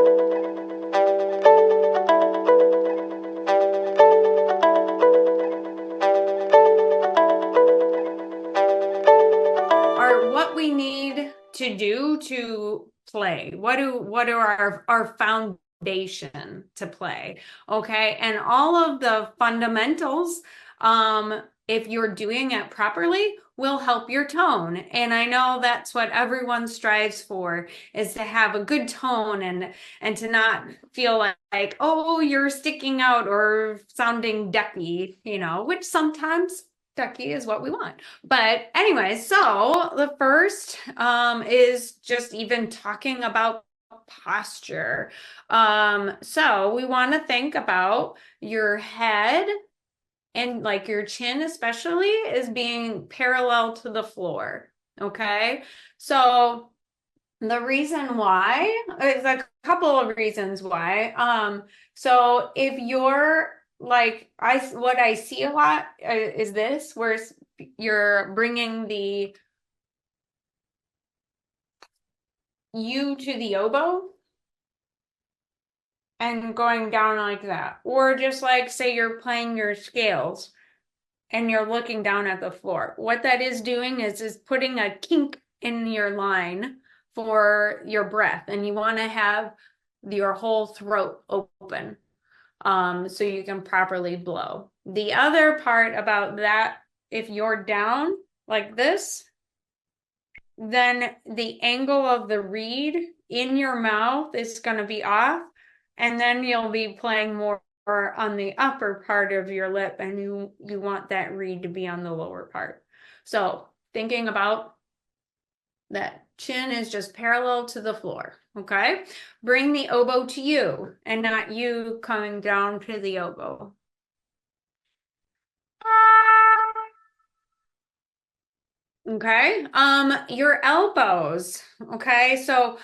Are what we need to do to play. What are our foundation to play? Okay. And all of the fundamentals, if you're doing it properly, will help your tone. And I know that's what everyone strives for, is to have a good tone and to not feel like, oh, you're sticking out or sounding ducky, which sometimes ducky is what we want. But anyway, so the first is just even talking about posture. So we want to think about your head and like your chin especially is being parallel to the floor. Okay. So the reason why is a couple of reasons why. So if you're like what I see a lot is this, where you're bringing the U to the oboe and going down like that, or just like say you're playing your scales and you're looking down at the floor. What that is doing is putting a kink in your line for your breath, and you want to have your whole throat open so you can properly blow. The other part about that, if you're down like this, then the angle of the reed in your mouth is going to be off, and then you'll be playing more on the upper part of your lip, and you want that reed to be on the lower part. So thinking about that chin is just parallel to the floor. Okay. Bring the oboe to you and not you coming down to the oboe. Okay. Your elbows. Okay. So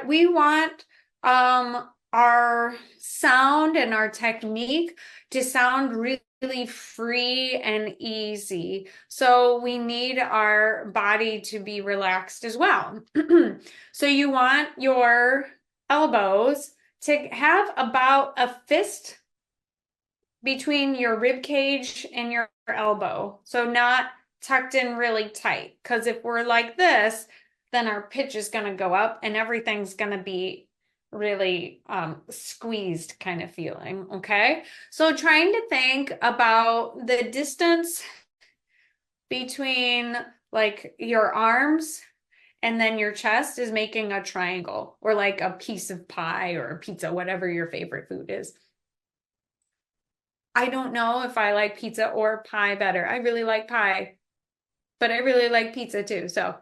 we want our sound and our technique to sound really free and easy. So we need our body to be relaxed as well. So you want your elbows to have about a fist between your rib cage and your elbow. So not tucked in really tight. Because if we're like this, then our pitch is going to go up and everything's going to be really squeezed kind of feeling. Okay. So trying to think about the distance between like your arms and then your chest is making a triangle, or like a piece of pie or a pizza, whatever your favorite food is. I don't know if I like pizza or pie better. I really like pie, but I really like pizza too. So,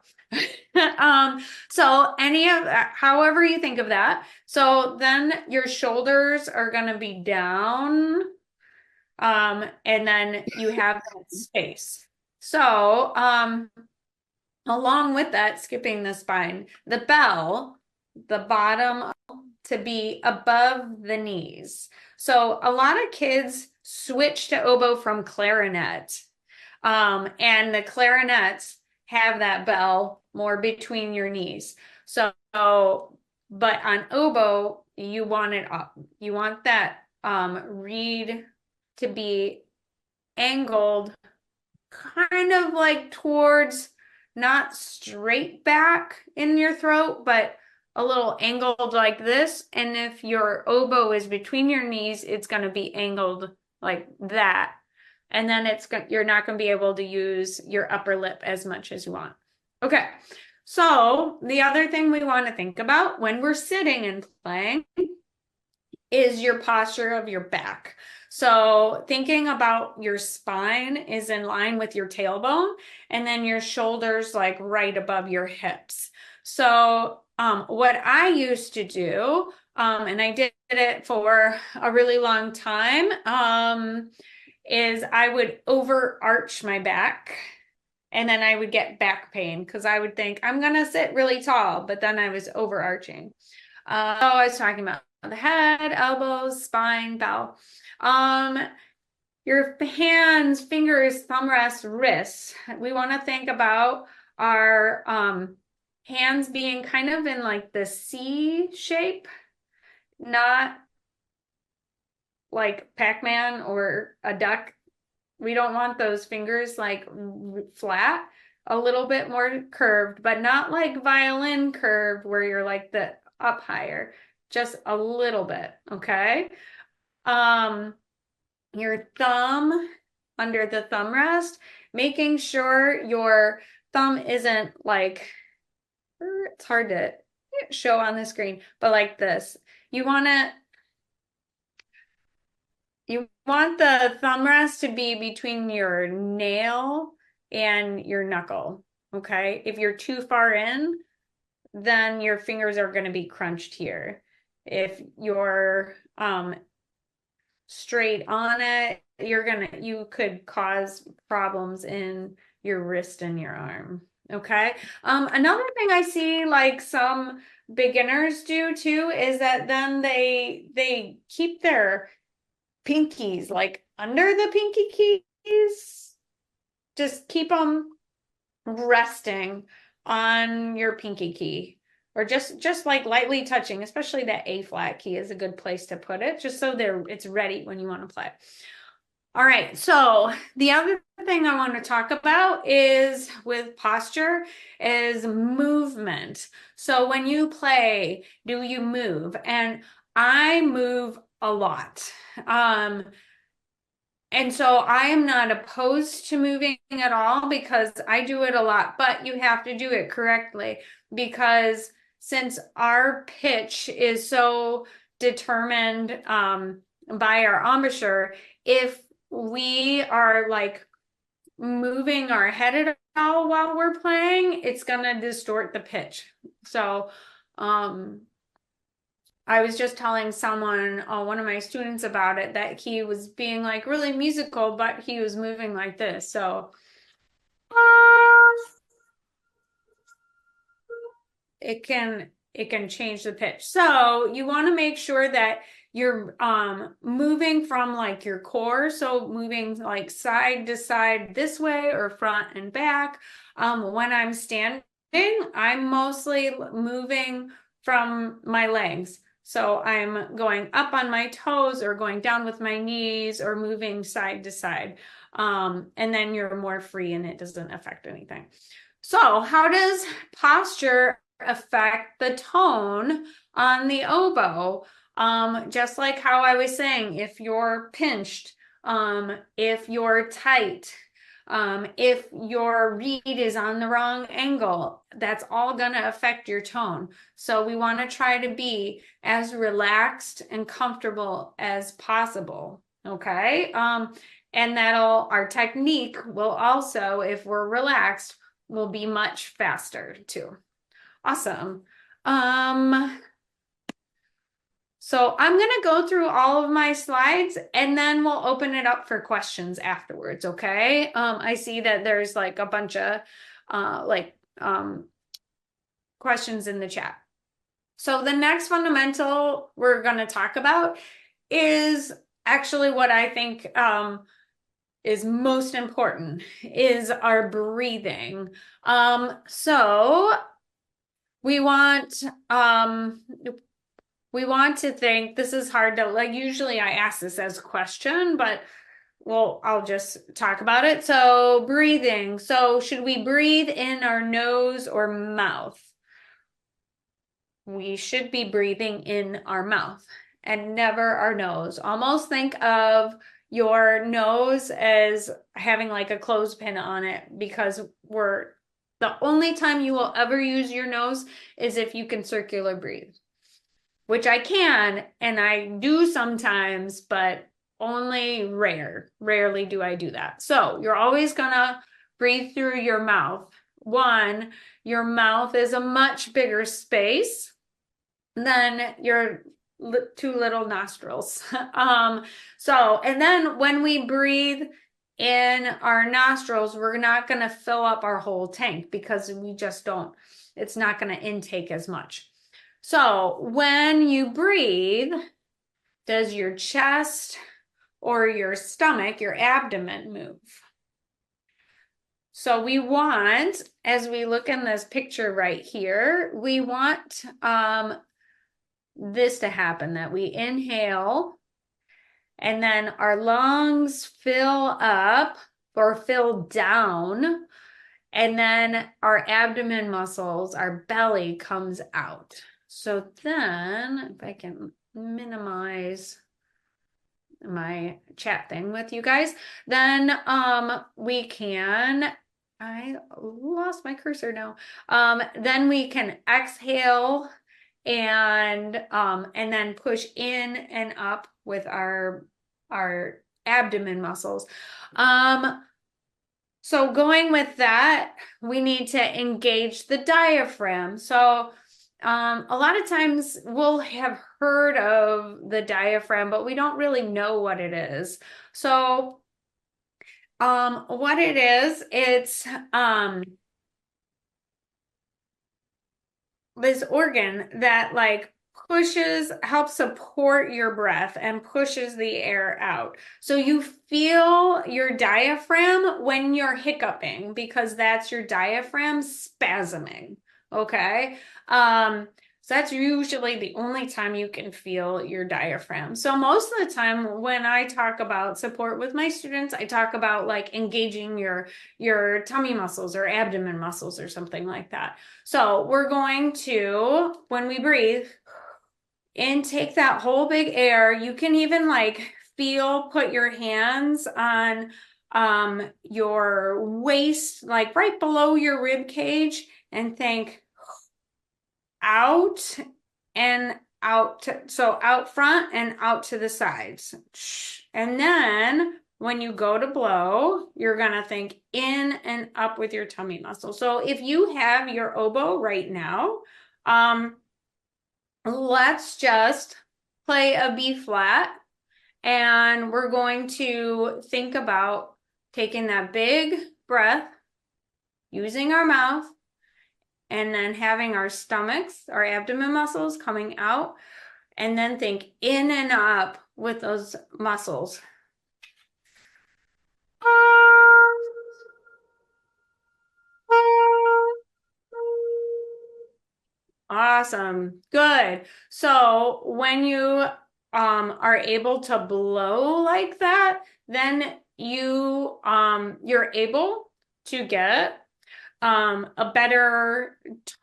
so any of that, however you think of that. So then your shoulders are going to be down. And then you have that space. So, along with that, skipping the spine, the bell, the bottom to be above the knees. So a lot of kids switch to oboe from clarinet. And the clarinets have that bell more between your knees. So, but on oboe, you want it up. You want that reed to be angled kind of like towards, not straight back in your throat, but a little angled like this. And if your oboe is between your knees, it's going to be angled like that. And then you're not going to be able to use your upper lip as much as you want. Okay. So the other thing we want to think about when we're sitting and playing is your posture of your back. So thinking about your spine is in line with your tailbone, and then your shoulders like right above your hips. So what I used to do, and I did it for a really long time, is I would overarch my back, and then I would get back pain because I would think I'm gonna sit really tall, but then I was overarching. I was talking about the head, elbows, spine, bell. Your hands, fingers, thumb rest, wrists. We want to think about our hands being kind of in like the C shape, not like Pac-Man or a duck. We don't want those fingers like flat, a little bit more curved, but not like violin curved where you're like the up higher, just a little bit, okay? Um, your thumb under the thumb rest, making sure your thumb isn't like, it's hard to show on the screen, but like this. You want to You want the thumb rest to be between your nail and your knuckle, okay? If you're too far in, then your fingers are going to be crunched here. If you're straight on it, you could cause problems in your wrist and your arm, okay? Another thing I see like some beginners do too is that then they keep their pinkies like under the pinky keys. Just keep them resting on your pinky key or just like lightly touching, especially that A flat key is a good place to put it just so it's ready when you want to play. All right, so the other thing I want to talk about is with posture is movement. So when you play, do you move? And I move a lot. And so I am not opposed to moving at all because I do it a lot, but you have to do it correctly because since our pitch is so determined by our embouchure, if we are like moving our head at all while we're playing, it's gonna distort the pitch. So I was just telling someone, one of my students about it, that he was being like really musical, but he was moving like this. So it can change the pitch. So you want to make sure that you're moving from like your core, so moving like side to side this way or front and back. When I'm standing, I'm mostly moving from my legs. So I'm going up on my toes or going down with my knees or moving side to side. And then you're more free and it doesn't affect anything. So how does posture affect the tone on the oboe? Just like how I was saying, if you're pinched, if you're tight, if your reed is on the wrong angle, that's all going to affect your tone. So we want to try to be as relaxed and comfortable as possible. Okay. And our technique will also, if we're relaxed, will be much faster too. Awesome. So I'm going to go through all of my slides and then we'll open it up for questions afterwards, okay? I see that there's like a bunch of questions in the chat. So the next fundamental we're going to talk about is actually what I think is most important is our breathing. So we want to think, this is hard to, like, usually I ask this as a question, but well, I'll just talk about it. So breathing. So should we breathe in our nose or mouth? We should be breathing in our mouth and never our nose. Almost think of your nose as having like a clothespin on it because the only time you will ever use your nose is if you can circular breathe, which I can and I do sometimes, but only rarely do I do that. So you're always gonna breathe through your mouth. One, your mouth is a much bigger space than your two little nostrils. And then when we breathe in our nostrils, we're not going to fill up our whole tank because it's not going to intake as much. So when you breathe, does your chest or your stomach, your abdomen move? So we want, as we look in this picture right here, we want this to happen, that we inhale and then our lungs fill up or fill down, and then our abdomen muscles, our belly comes out. So then, if I can minimize my chat thing with you guys, then we can, I lost my cursor now. Then we can exhale and then push in and up with our abdomen muscles. So going with that, we need to engage the diaphragm. So a lot of times we'll have heard of the diaphragm, but we don't really know what it is. So what it is, it's this organ that like helps support your breath and pushes the air out. So you feel your diaphragm when you're hiccuping, because that's your diaphragm spasming. Okay. So that's usually the only time you can feel your diaphragm. So most of the time when I talk about support with my students, I talk about like engaging your tummy muscles or abdomen muscles or something like that. So we're going to, when we breathe, intake that whole big air. You can even like put your hands on your waist, like right below your rib cage, and think out and out. So out front and out to the sides. And then when you go to blow, you're going to think in and up with your tummy muscle. So if you have your oboe right now, let's just play a B flat, and we're going to think about taking that big breath, using our mouth, and then having our stomachs, our abdomen muscles coming out, and then think in and up with those muscles. Awesome. Good. So when you are able to blow like that, then you're able to get a better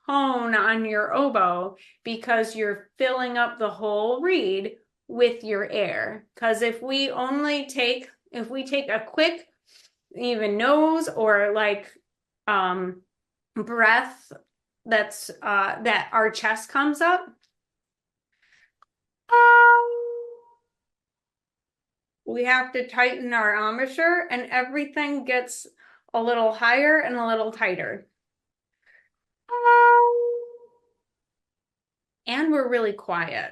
tone on your oboe, because you're filling up the whole reed with your air. Because if we take a quick even nose or like breath that's that our chest comes up, we have to tighten our embouchure, and everything gets a little higher and a little tighter. And we're really quiet.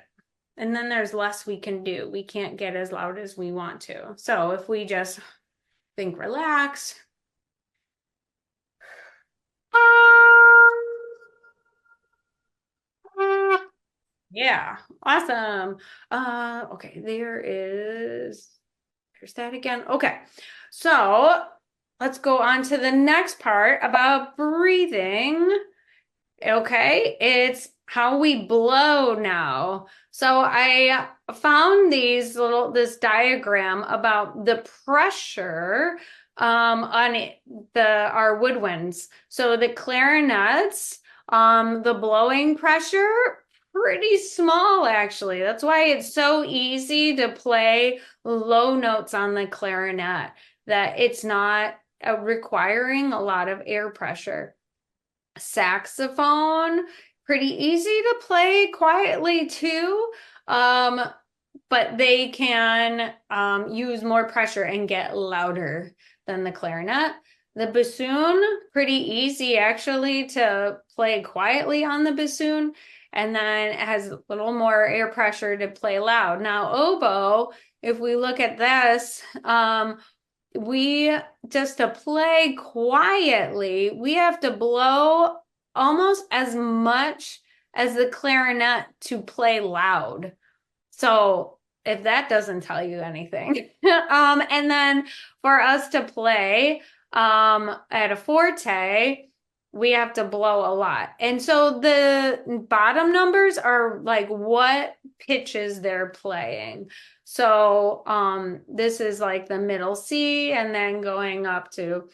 And then there's less we can do. We can't get as loud as we want to. So if we just think relax. Yeah, awesome. Okay, there's that again. Okay, so let's go on to the next part about breathing. Okay, it's how we blow now. So I found this diagram about the pressure on our woodwinds. So the clarinets, the blowing pressure, pretty small actually. That's why it's so easy to play low notes on the clarinet, that it's not requiring a lot of air pressure. Saxophone, pretty easy to play quietly too, but they can use more pressure and get louder than the clarinet. The bassoon, pretty easy actually to play quietly on the bassoon, and then it has a little more air pressure to play loud. Now oboe, if we look at this, we just to play quietly, we have to blow almost as much as the clarinet to play loud. So if that doesn't tell you anything. And then for us to play at a forte, we have to blow a lot. And so the bottom numbers are like what pitches they're playing. So this is like the middle C and then going up to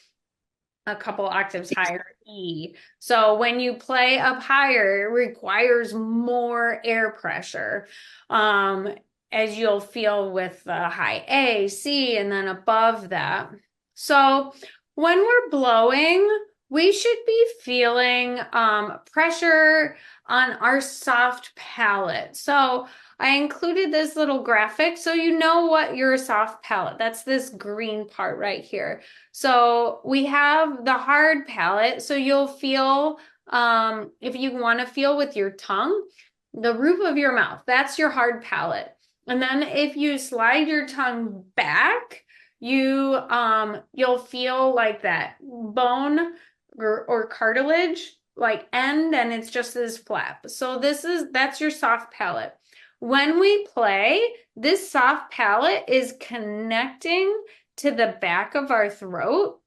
a couple octaves higher E. So when you play up higher, it requires more air pressure. As you'll feel with the high A, C, and then above that. So when we're blowing, we should be feeling pressure on our soft palate. So I included this little graphic so you know what your soft palate, that's this green part right here. So we have the hard palate, so you'll feel, if you want to feel with your tongue, the roof of your mouth, that's your hard palate. And then if you slide your tongue back, you'll feel like that bone or cartilage like end, and it's just this flap. So that's your soft palate. When we play, this soft palate is connecting to the back of our throat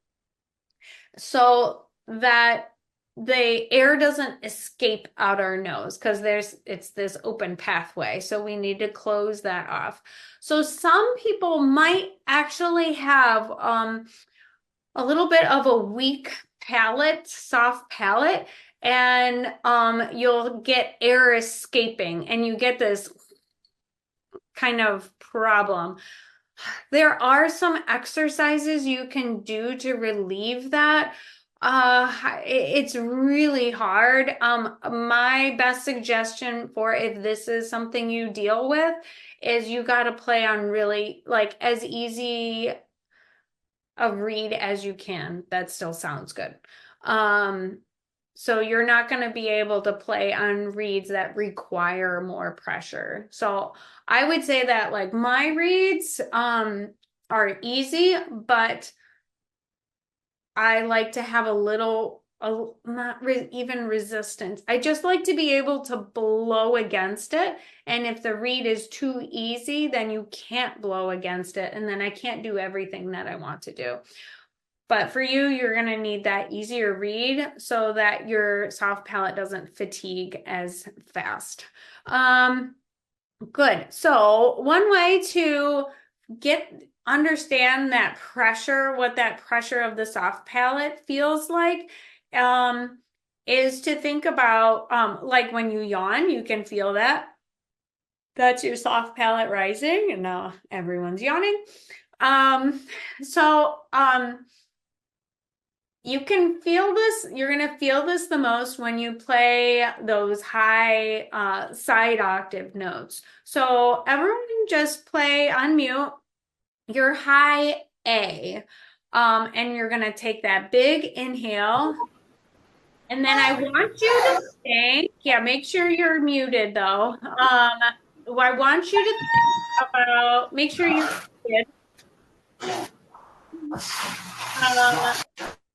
so that the air doesn't escape out our nose because it's this open pathway. So we need to close that off. So some people might actually have a little bit of a weak palate, soft palate, and you'll get air escaping and you get this kind of problem. There are some exercises you can do to relieve that. It's really hard. My best suggestion for if this is something you deal with is you got to play on really like as easy a read as you can. That still sounds good. So you're not going to be able to play on reeds that require more pressure. So I would say that like my reeds are easy, but I like to have a little, not even resistance. I just like to be able to blow against it. And if the reed is too easy, then you can't blow against it. And then I can't do everything that I want to do. But for you, you're going to need that easier read so that your soft palate doesn't fatigue as fast. Good. So one way to understand that pressure, what that pressure of the soft palate feels like, is to think about like when you yawn, you can feel that. That's your soft palate rising, and now everyone's yawning. You can feel this, you're going to feel this the most when you play those high side octave notes. So everyone just play on mute your high A. And you're going to take that big inhale. And then I want you to think, yeah, make sure you're muted though. I want you to think about, make sure you're muted.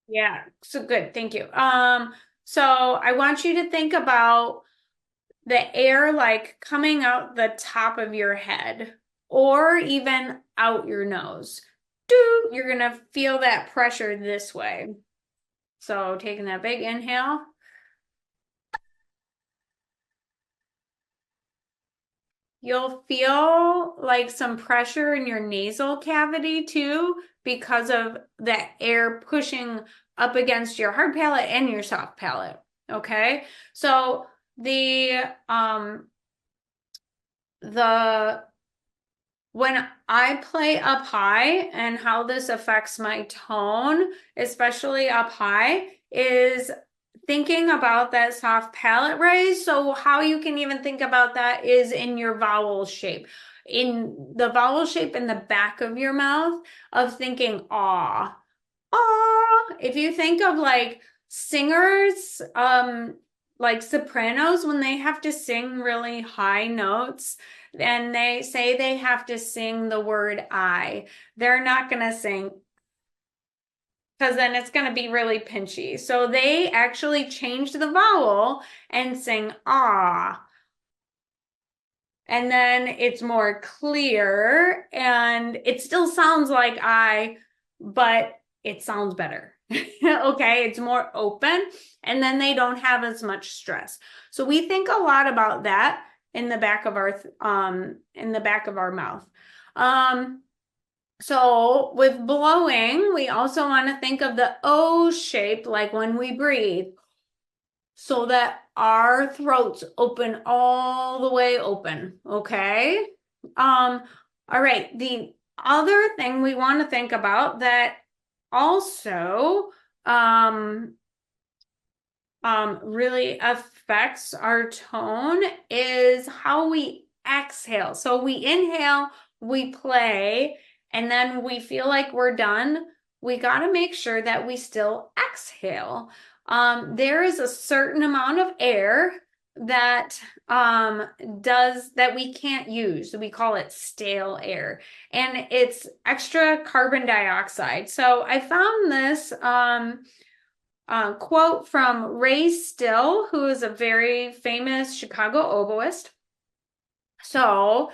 Yeah, so good. Thank you. So I want you to think about the air like coming out the top of your head or even out your nose. You're gonna feel that pressure this way. So taking that big inhale. You'll feel like some pressure in your nasal cavity too because of the air pushing up against your hard palate and your soft palate. Okay, so when I play up high and how this affects my tone, especially up high, is thinking about that soft palate raise. So how you can even think about that is in your vowel shape. In the vowel shape in the back of your mouth of thinking ah, ah. If you think of like singers, like sopranos, when they have to sing really high notes and they say they have to sing the word I, they're not going to sing because then it's going to be really pinchy. So they actually change the vowel and sing ah. And then it's more clear and it still sounds like I, but it sounds better. Okay, it's more open, and then they don't have as much stress. So we think a lot about that in the back of our mouth. So with blowing, we also want to think of the O shape, like when we breathe, so that our throats open all the way open, okay? All right, the other thing we want to think about that also really affects our tone is how we exhale. So we inhale, we play, and then we feel like we're done. We got to make sure that we still exhale. There is a certain amount of air that that we can't use. So we call it stale air, and it's extra carbon dioxide. So I found this quote from Ray Still, who is a very famous Chicago oboist. So,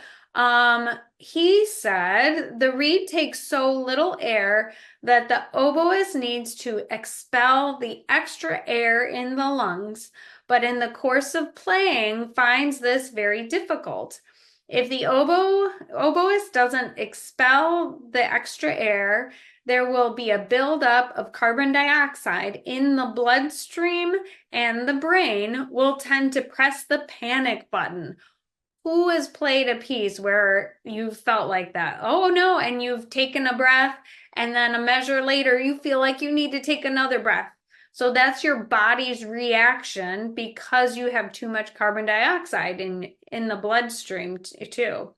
he said the reed takes so little air that the oboist needs to expel the extra air in the lungs, but in the course of playing finds this very difficult. If the oboist doesn't expel the extra air, there will be a buildup of carbon dioxide in the bloodstream, and the brain will tend to press the panic button. Who has played a piece where you've felt like that? Oh no, and you've taken a breath, and then a measure later, you feel like you need to take another breath. So that's your body's reaction because you have too much carbon dioxide in the bloodstream too.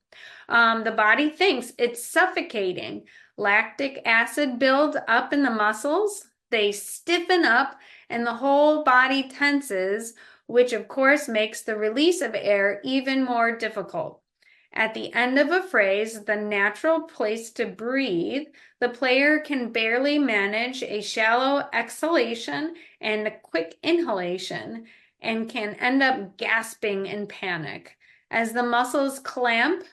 The body thinks it's suffocating. Lactic acid builds up in the muscles, they stiffen up, and the whole body tenses, which of course makes the release of air even more difficult. At the end of a phrase, the natural place to breathe, the player can barely manage a shallow exhalation and a quick inhalation and can end up gasping in panic. As the muscles clamp,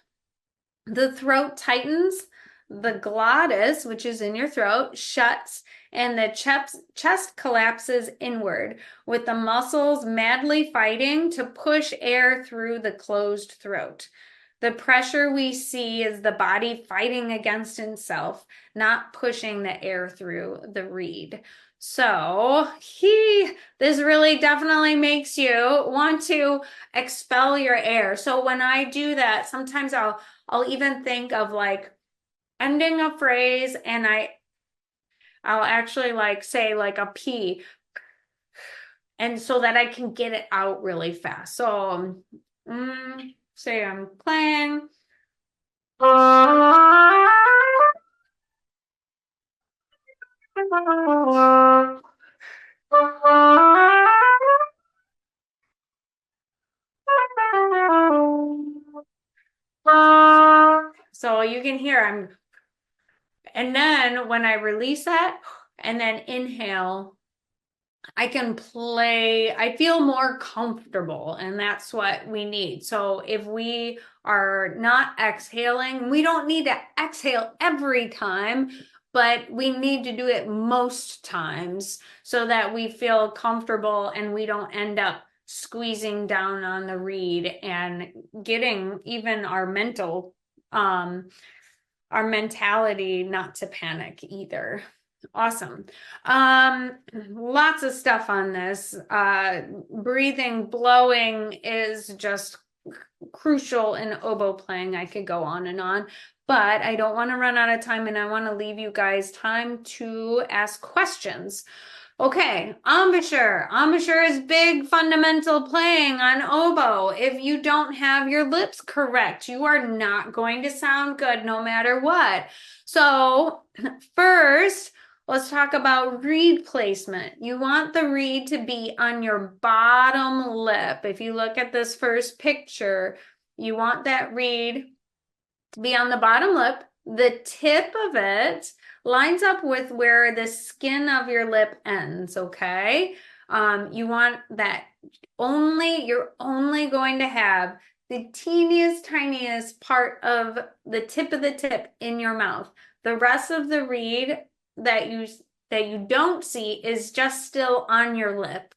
the throat tightens, the glottis, which is in your throat, shuts, and the chest collapses inward, with the muscles madly fighting to push air through the closed throat. The pressure we see is the body fighting against itself, not pushing the air through the reed. So this really definitely makes you want to expel your air. So when I do that, sometimes I'll even think of like ending a phrase, and I'll actually like say like a P, and so that I can get it out really fast. So say I'm playing. So you can hear and then when I release that and then inhale, I can play, I feel more comfortable, and that's what we need. So if we are not exhaling, we don't need to exhale every time, but we need to do it most times so that we feel comfortable and we don't end up squeezing down on the reed and getting even our mentality not to panic either. Awesome. Lots of stuff on this. Breathing, blowing is just crucial in oboe playing. I could go on and on, but I don't want to run out of time, and I want to leave you guys time to ask questions. Okay, embouchure. Embouchure is big fundamental playing on oboe. If you don't have your lips correct, you are not going to sound good no matter what. So first, let's talk about reed placement. You want the reed to be on your bottom lip. If you look at this first picture, you want that reed to be on the bottom lip. The tip of it lines up with where the skin of your lip ends, okay? You want that you're only going to have the teeniest, tiniest part of the tip in your mouth. The rest of the reed that that you don't see is just still on your lip.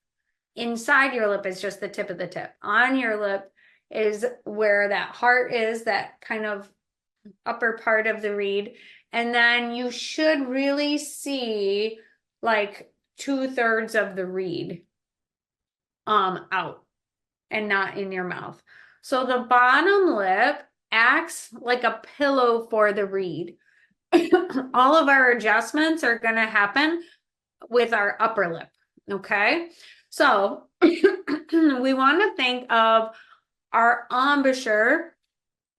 Inside your lip is just the tip of the tip. On your lip is where that heart is, that kind of upper part of the reed. And then you should really see like 2/3 of the reed out and not in your mouth. So the bottom lip acts like a pillow for the reed. All of our adjustments are going to happen with our upper lip. Okay. So we want to think of our embouchure,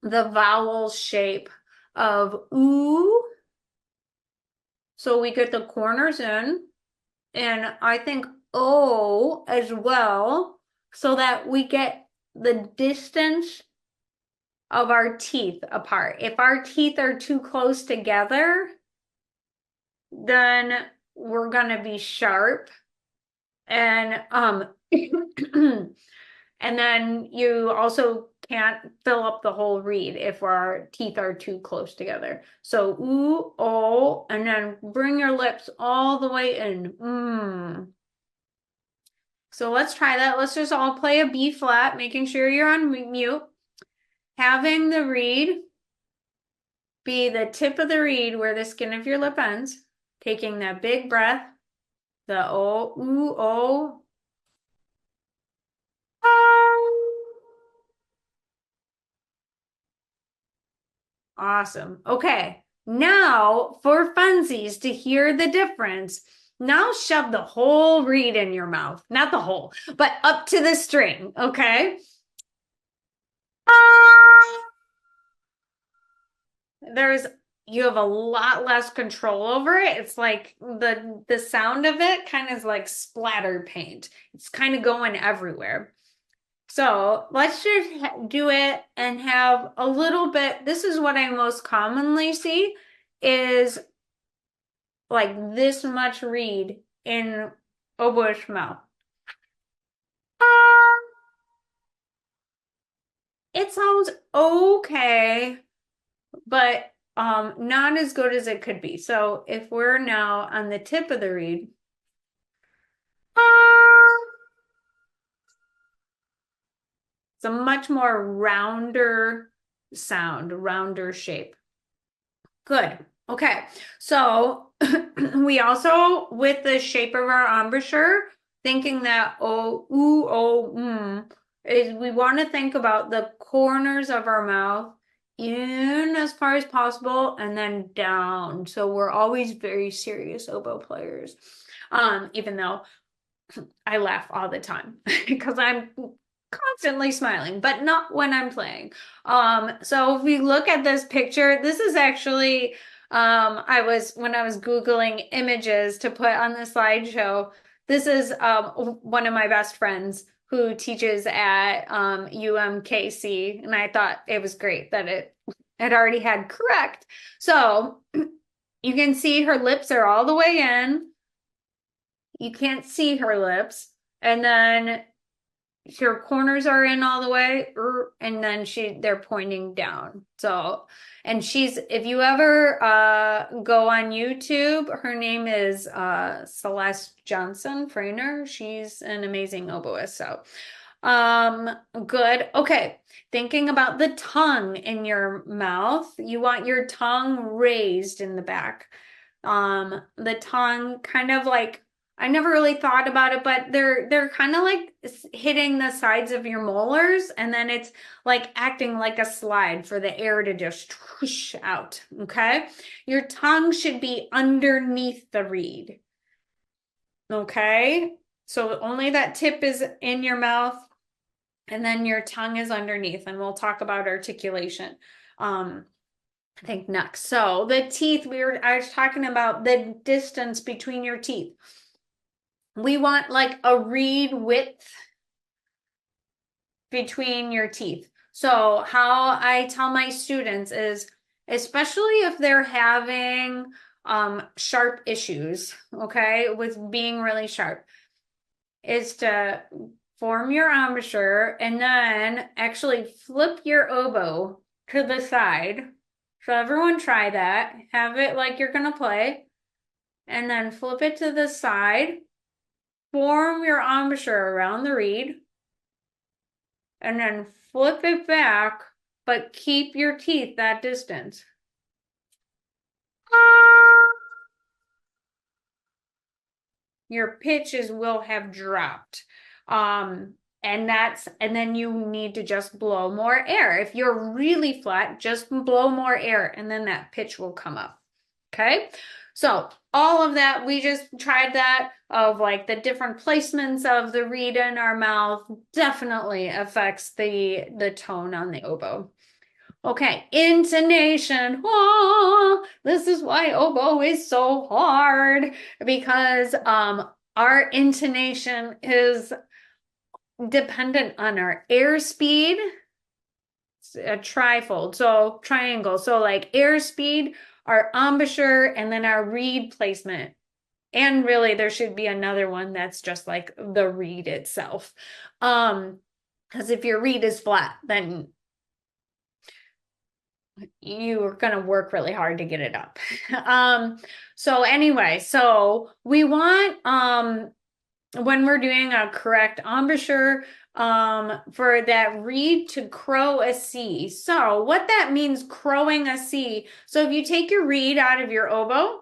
the vowel shape of ooh. So we get the corners in, and I think O as well, so that we get the distance of our teeth apart. If our teeth are too close together, then we're gonna be sharp. And and then you also can't fill up the whole reed if our teeth are too close together. So ooh, oh, and then bring your lips all the way in. So let's try that. Let's just all play a B flat, making sure you're on mute. Having the reed be the tip of the reed where the skin of your lip ends. Taking that big breath. The oh, ooh, oh. Awesome. Okay. Now for funsies to hear the difference, now shove the whole reed in your mouth. Not the whole, but up to the string. Okay. You have a lot less control over it. It's like the sound of it kind of is like splatter paint. It's kind of going everywhere. So let's just do it and have a little bit. This is what I most commonly see is like this much reed in Oboe's mouth. It sounds okay, but not as good as it could be. So if we're now on the tip of the reed, it's a much more rounder sound, rounder shape. Good. Okay. So we also, with the shape of our embouchure, thinking that oh, ooh, oh, is we want to think about the corners of our mouth in as far as possible and then down. So we're always very serious oboe players. Even though I laugh all the time because I'm constantly smiling, but not when I'm playing. So if we look at this picture, this is actually when I was Googling images to put on the slideshow, this is one of my best friends who teaches at UMKC, and I thought it was great that it already had correct. So you can see her lips are all the way in. You can't see her lips. And then her corners are in all the way, and then they're pointing down. So, and if you ever go on YouTube, her name is Celeste Johnson Frainer. She's an amazing oboist. So, good. Okay. Thinking about the tongue in your mouth, you want your tongue raised in the back. The tongue kind of like, I never really thought about it, but they're kind of like hitting the sides of your molars, and then it's like acting like a slide for the air to just whoosh out. Okay. Your tongue should be underneath the reed. Okay. So only that tip is in your mouth, and then your tongue is underneath, and we'll talk about articulation. I think next. So the teeth, I was talking about the distance between your teeth. We want like a reed width between your teeth. So how I tell my students is, especially if they're having sharp issues, okay, with being really sharp, is to form your embouchure and then actually flip your oboe to the side. So everyone try that. Have it like you're gonna play. and then flip it to the side. Form your embouchure around the reed, and then flip it back, but keep your teeth that distance. Your pitches will have dropped. And then you need to just blow more air. If you're really flat, just blow more air and then that pitch will come up. Okay. So all of that, we just tried that of like the different placements of the reed in our mouth definitely affects the tone on the oboe. Okay, intonation. Oh, this is why oboe is so hard because our intonation is dependent on our airspeed. It's a trifold, so triangle. So like airspeed, our embouchure, and then our reed placement. And really, there should be another one that's just like the reed itself. Because if your reed is flat, then you're going to work really hard to get it up. So anyway, so we want, when we're doing a correct embouchure, for that reed to crow a C. So what that means, crowing a C. So if you take your reed out of your oboe,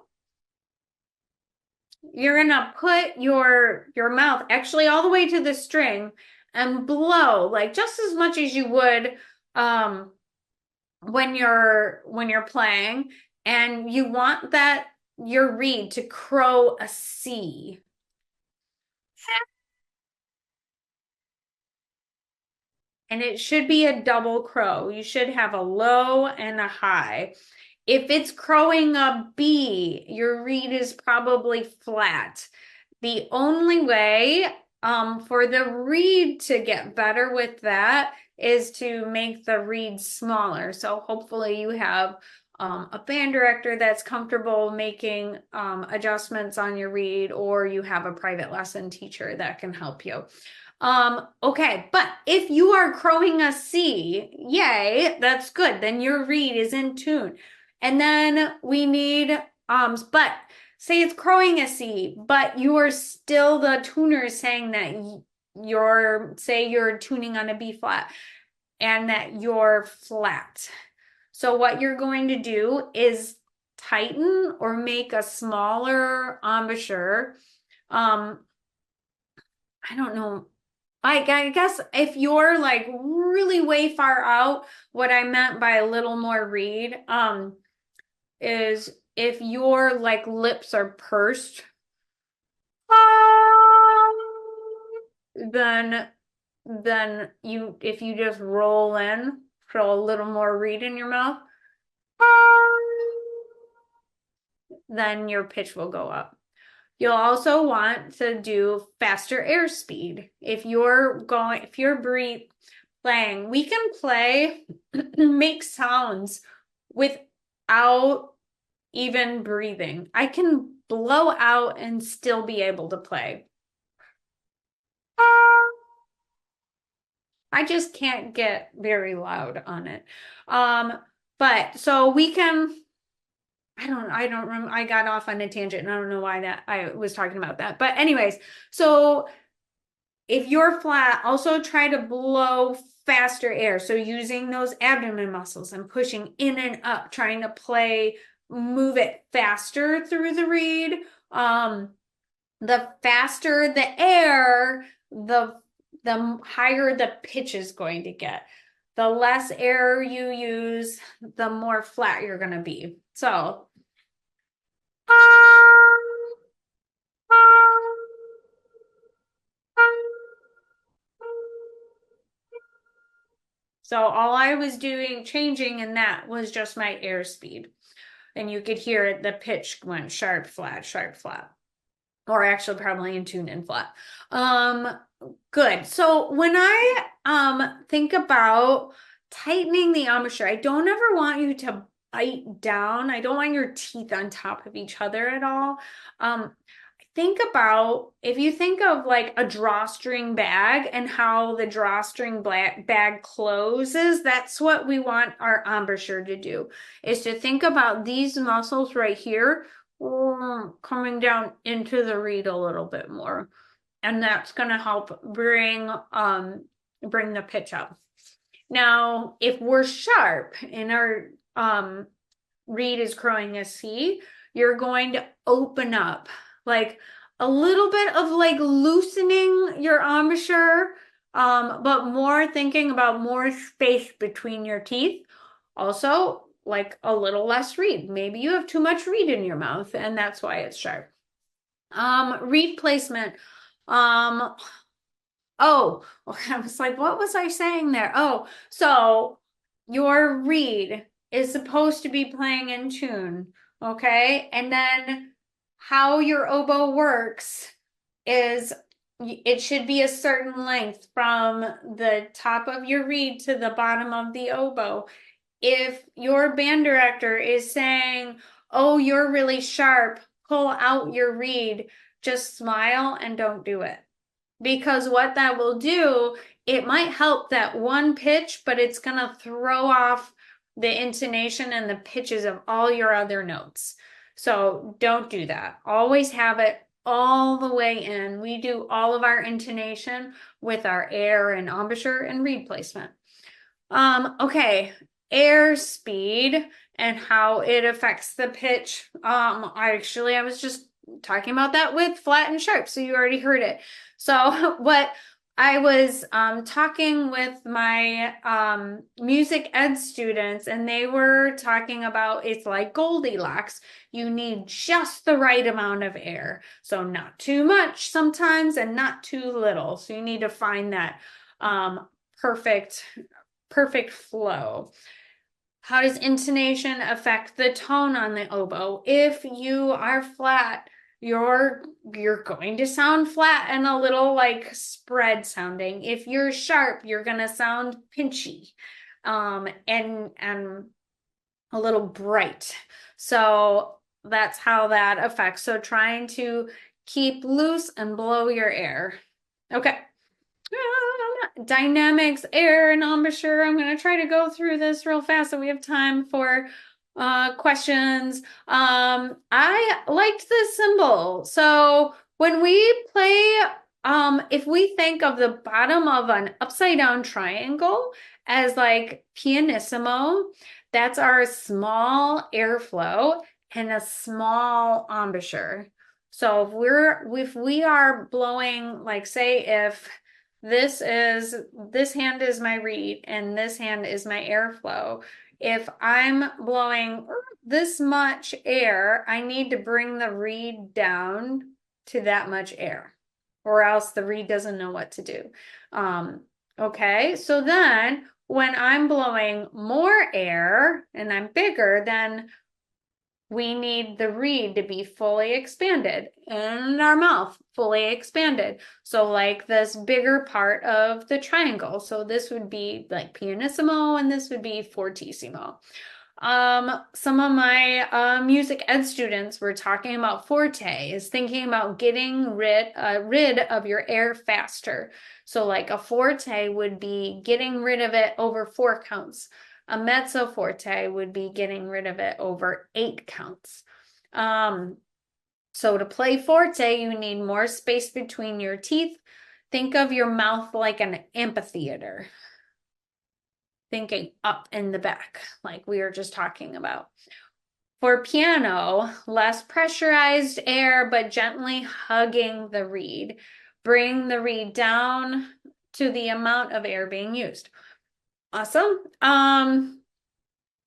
you're gonna put your mouth actually all the way to the string and blow like just as much as you would when you're playing, and you want that your reed to crow a C. And it should be a double crow. You should have a low and a high. If it's crowing a B, your reed is probably flat. The only way for the reed to get better with that is to make the reed smaller. So hopefully you have a band director that's comfortable making adjustments on your reed, or you have a private lesson teacher that can help you. Okay, but if you are crowing a C, yay, that's good. Then your reed is in tune. And then we need, but say it's crowing a C, but you're still, the tuner is saying that say you're tuning on a B flat and that you're flat. So what you're going to do is tighten or make a smaller embouchure. I don't know. I guess if you're like really way far out, what I meant by a little more reed, is if your like lips are pursed, then if you just roll in, throw a little more reed in your mouth, then your pitch will go up. You'll also want to do faster airspeed. If you're playing, we can play, make sounds without even breathing. I can blow out and still be able to play. I just can't get very loud on it. But so we can, I don't remember. I got off on a tangent and I don't know why that I was talking about that. But anyways, so if you're flat, also try to blow faster air. So using those abdomen muscles and pushing in and up, trying to move it faster through the reed. The faster the air, the higher the pitch is going to get. The less air you use, the more flat you're going to be. So all I was changing in that was just my airspeed. And you could hear it, the pitch went sharp, flat, or actually probably in tune and flat. Good. So when I think about tightening the embouchure, I don't ever want you to bite down. I don't want your teeth on top of each other at all. Think about, if you think of like a drawstring bag and how the drawstring bag closes, that's what we want our embouchure to do, is to think about these muscles right here coming down into the reed a little bit more. And that's going to help bring the pitch up. Now, if we're sharp and our reed is growing a C, you're going to open up like a little bit of like loosening your embouchure, but more thinking about more space between your teeth. Also, like a little less reed. Maybe you have too much reed in your mouth, and that's why it's sharp. Reed placement. Um, oh, I was like, what was I saying there? Oh, so your reed is supposed to be playing in tune, okay? And then how your oboe works is it should be a certain length from the top of your reed to the bottom of the oboe. If your band director is saying, oh, you're really sharp, pull out your reed, just smile and don't do it. Because what that will do, it might help that one pitch, but it's going to throw off the intonation and the pitches of all your other notes. So don't do that. Always have it all the way in. We do all of our intonation with our air and embouchure and reed placement. Okay, air speed and how it affects the pitch. I was just talking about that with flat and sharp, so you already heard it. So what I was talking with my music ed students, and they were talking about it's like Goldilocks. You need just the right amount of air. So not too much sometimes and not too little. So you need to find that perfect flow. How does intonation affect the tone on the oboe? If you are flat, you're going to sound flat and a little like spread sounding. If you're sharp, you're going to sound pinchy and a little bright. So that's how that affects. So trying to keep loose and blow your air. Okay. Dynamics, air, and embouchure. I'm going to try to go through this real fast so we have time for questions. I liked this symbol. So when we play, if we think of the bottom of an upside down triangle as like pianissimo, that's our small airflow and a small embouchure. So if we are blowing, like say if this hand is my reed and this hand is my airflow. If I'm blowing this much air, I need to bring the reed down to that much air, or else the reed doesn't know what to do. Okay, so then when I'm blowing more air and I'm bigger, then we need the reed to be fully expanded and our mouth fully expanded. So like this bigger part of the triangle. So this would be like pianissimo and this would be fortissimo. Some of my music ed students were talking about forte, is thinking about getting rid of your air faster. So like a forte would be getting rid of it over 4 counts. A mezzo forte would be getting rid of it over 8 counts. So to play forte, you need more space between your teeth. Think of your mouth like an amphitheater. Thinking up in the back, like we were just talking about. For piano, less pressurized air, but gently hugging the reed. Bring the reed down to the amount of air being used. Awesome.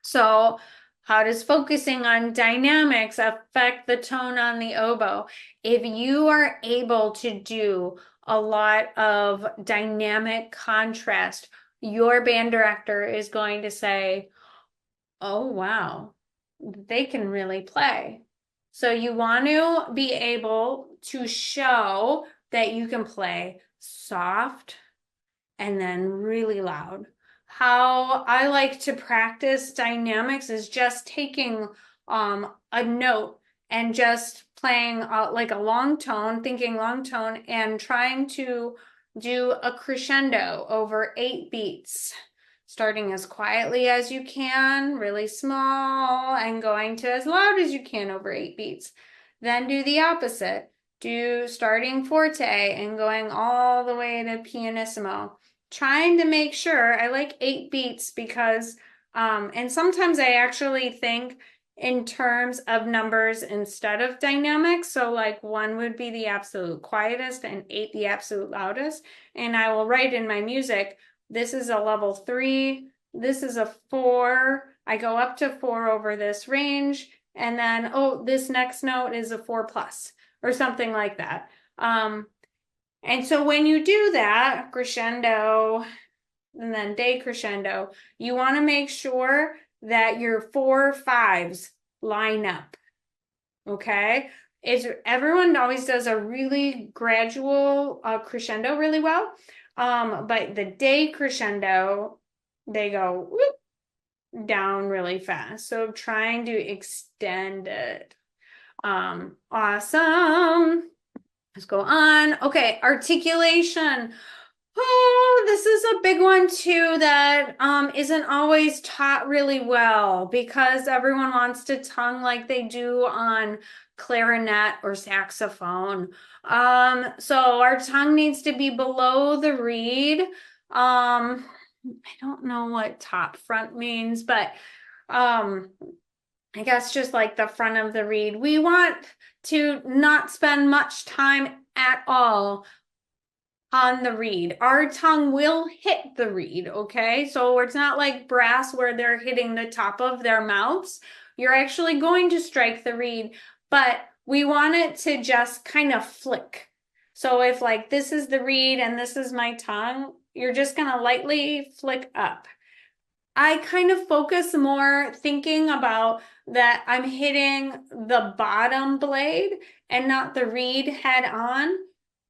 So how does focusing on dynamics affect the tone on the oboe? If you are able to do a lot of dynamic contrast, your band director is going to say, oh, wow, they can really play. So you want to be able to show that you can play soft and then really loud. How I like to practice dynamics is just taking a note and just playing like a long tone, thinking long tone, and trying to do a crescendo over 8 beats. starting as quietly as you can, really small, and going to as loud as you can over 8 beats. Then do the opposite. Do starting forte and going all the way to pianissimo. Trying to make sure, I like 8 beats because, and sometimes I actually think in terms of numbers instead of dynamics. So like 1 would be the absolute quietest and 8 the absolute loudest. And I will write in my music, this is a level 3, this is a 4. I go up to 4 over this range. And then, oh, this next note is a 4 plus or something like that. And so when you do that, crescendo and then decrescendo, you want to make sure that your 4 5s line up. Okay? Everyone always does a really gradual crescendo really well. But the decrescendo, they go whoop, down really fast. So trying to extend it. Awesome. Let's go on. Okay, articulation. Oh, this is a big one too that isn't always taught really well because everyone wants to tongue like they do on clarinet or saxophone. So our tongue needs to be below the reed. I don't know what top front means, but I guess just like the front of the reed. We want to not spend much time at all on the reed. Our tongue will hit the reed, okay? So it's not like brass where they're hitting the top of their mouths. You're actually going to strike the reed, but we want it to just kind of flick. So if like this is the reed and this is my tongue, you're just gonna lightly flick up. I kind of focus more thinking about that I'm hitting the bottom blade and not the reed head on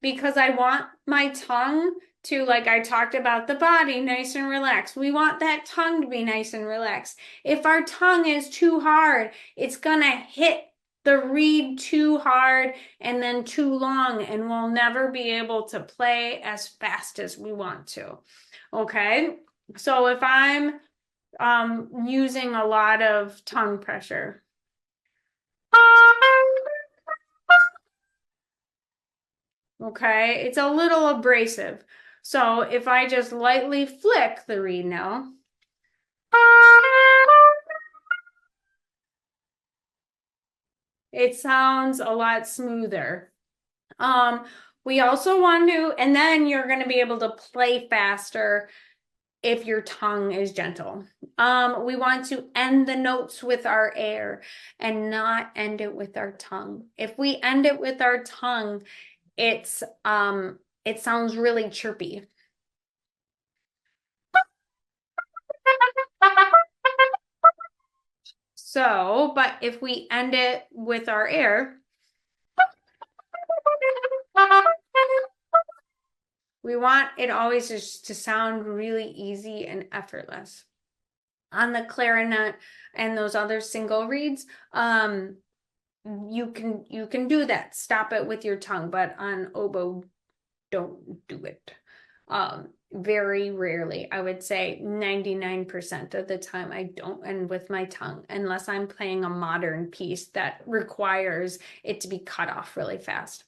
because I want my tongue to, like I talked about the body, nice and relaxed. We want that tongue to be nice and relaxed. If our tongue is too hard, it's gonna hit the reed too hard and then too long, and we'll never be able to play as fast as we want to. Okay, so if I'm using a lot of tongue pressure. Okay, it's a little abrasive. So if I just lightly flick the reed now, it sounds a lot smoother. We also want to, and then you're going to be able to play faster if your tongue is gentle. We want to end the notes with our air and not end it with our tongue. If we end it with our tongue, it sounds really chirpy. So, but if we end it with our air, we want it always just to sound really easy and effortless. On the clarinet and those other single reeds, you can do that. Stop it with your tongue, but on oboe, don't do it. Very rarely, I would say 99% of the time I don't end with my tongue unless I'm playing a modern piece that requires it to be cut off really fast.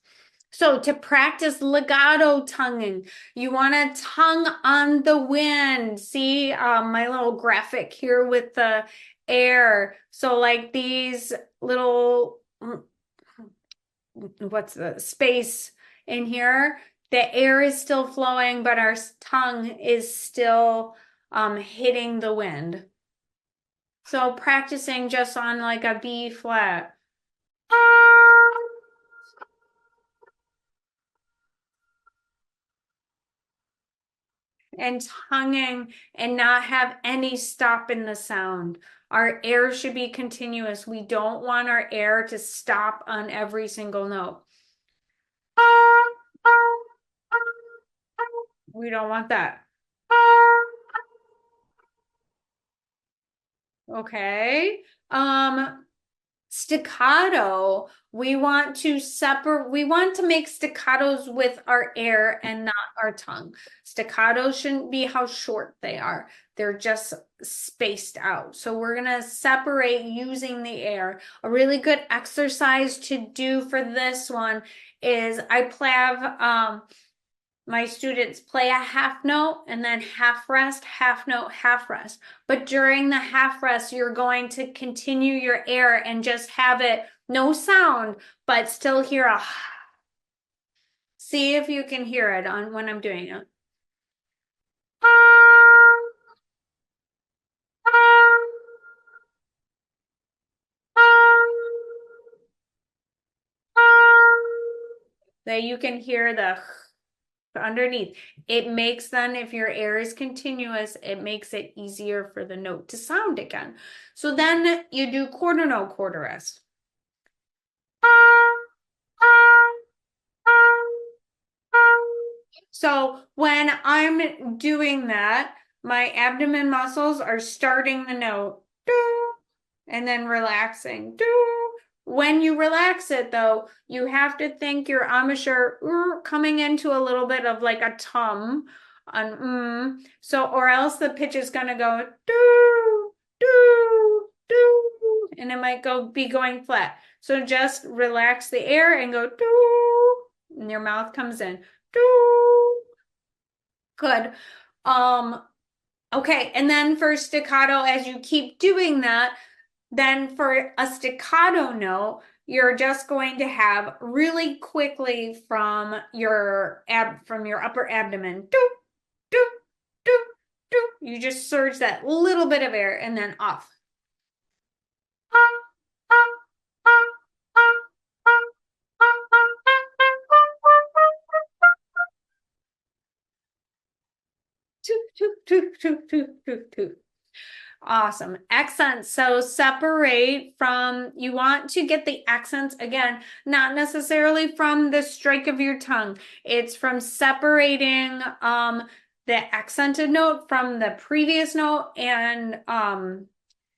So to practice legato tonguing, you want to tongue on the wind. See my little graphic here with the air. So like these little, what's the space in here? The air is still flowing, but our tongue is still hitting the wind. So practicing just on like a B flat. And tonguing and not have any stop in the sound. Our air should be continuous. We don't want our air to stop on every single note. We don't want that. Okay. Staccato, we want to make staccatos with our air and not our tongue. Staccato shouldn't be how short they are. They're just spaced out. So we're gonna separate using the air. A really good exercise to do for this one is I have my students play a half note and then half rest, half note, half rest. But during the half rest, you're going to continue your air and just have it no sound, but still hear a. See if you can hear it on when I'm doing it. That you can hear the underneath. It makes then, if your air is continuous, it makes it easier for the note to sound again. So then you do quarter note, quarter rest. So when I'm doing that, my abdomen muscles are starting the note, and then relaxing. When you relax it, though, you have to think your embouchure coming into a little bit of like a tum, so or else the pitch is gonna go do do do, and it might be going flat. So just relax the air and go do, and your mouth comes in do. Good. Okay, and then for staccato, as you keep doing that, then for a staccato note, you're just going to have really quickly from your upper abdomen. Do, do, do, do. You just surge that little bit of air and then off. Toot, toot, toot, toot, toot, toot, toot. Awesome. Accents. So separate from, you want to get the accents again, not necessarily from the strike of your tongue. It's from separating the accented note from the previous note and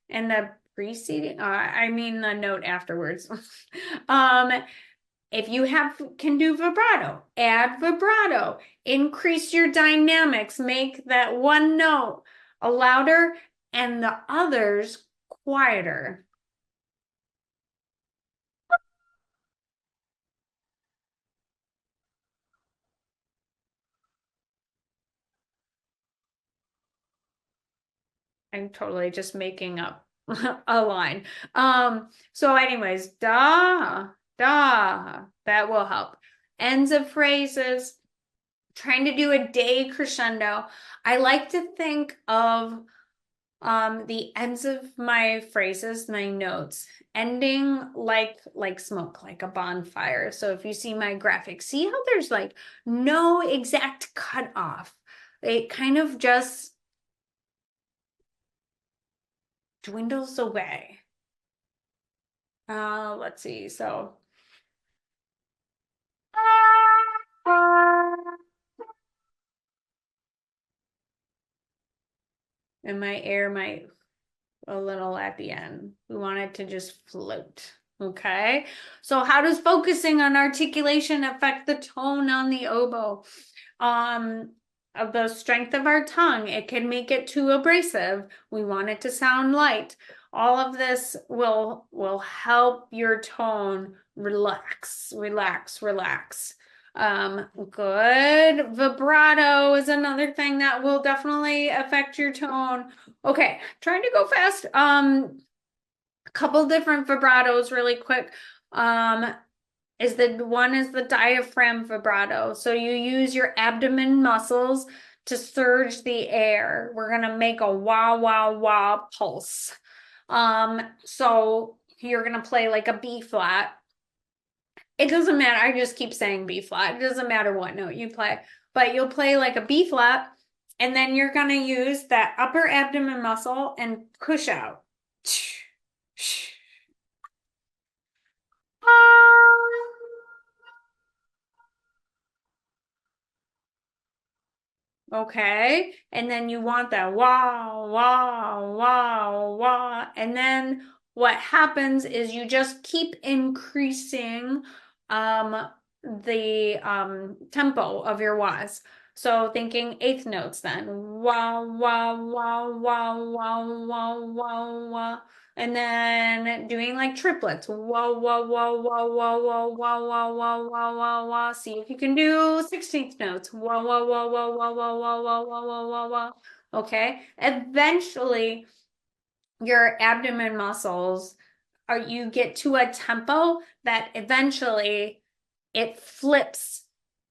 the preceding, I mean the note afterwards. If you can do vibrato, add vibrato, increase your dynamics, make that one note a louder and the others quieter. I'm totally just making up a line. So anyways, da, da, that will help. Ends of phrases, trying to do a day crescendo. I like to think of the ends of my phrases, my notes, ending like smoke, like a bonfire. So if you see my graphic, see how there's like no exact cutoff. It kind of just dwindles away. Let's see. So and my air might a little at the end. We want it to just float. Okay. So how does focusing on articulation affect the tone on the oboe? Of the strength of our tongue, it can make it too abrasive. We want it to sound light. All of this will help your tone relax, relax, relax. Good. Vibrato is another thing that will definitely affect your tone. Okay, trying to go fast. A couple different vibratos really quick. Is the diaphragm vibrato. So you use your abdomen muscles to surge the air. We're gonna make a wah wah wah pulse. So you're gonna play like a B flat. It doesn't matter. I just keep saying B flat. It doesn't matter what note you play, but you'll play like a B flat, and then you're gonna use that upper abdomen muscle and push out. Okay, and then you want that wah, wah, wah, wah, and then what happens is you just keep increasing the tempo of your wahs. So thinking eighth notes then. Wah, wah, wah, wah, wah, wah, wah, wah. And then doing like triplets. Wah, wah, wah, wah, wah, wah, wah, wah, wah, wah, wah, wah. See if you can do 16th notes. Wah, wah, wah, wah, wah, wah, wah, wah, wah, wah, wah, wah. Okay. Eventually, your abdomen muscles are you get to a tempo that eventually it flips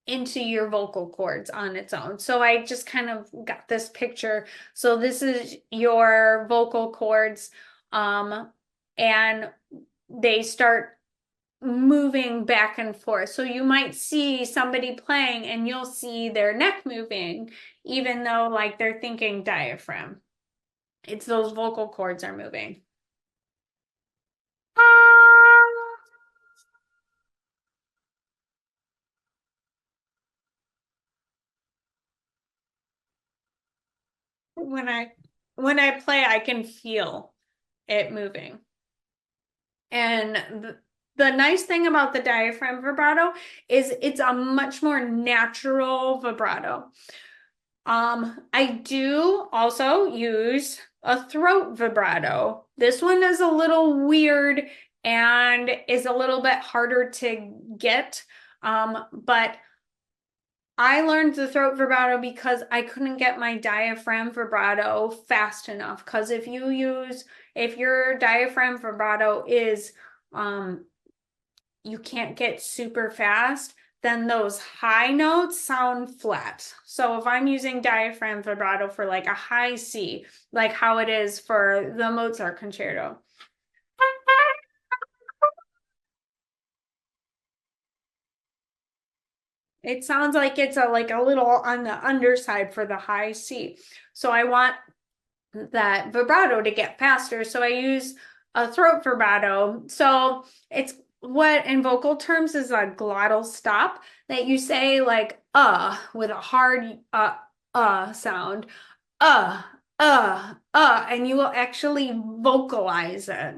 into your vocal cords on its own. So I just kind of got this picture. So this is your vocal cords, and they start moving back and forth. So you might see somebody playing and you'll see their neck moving, even though like they're thinking diaphragm. It's those vocal cords are moving. When I play, I can feel it moving. And the nice thing about the diaphragm vibrato is it's a much more natural vibrato. I do also use a throat vibrato. This one is a little weird and is a little bit harder to get. But I learned the throat vibrato because I couldn't get my diaphragm vibrato fast enough. Because if your diaphragm vibrato is, you can't get super fast, then those high notes sound flat. So if I'm using diaphragm vibrato for like a high C, like how it is for the Mozart concerto, it sounds like it's like a little on the underside for the high C. So I want that vibrato to get faster. So I use a throat vibrato. So it's what in vocal terms is a glottal stop that you say like with a hard sound. Uh, and you will actually vocalize it.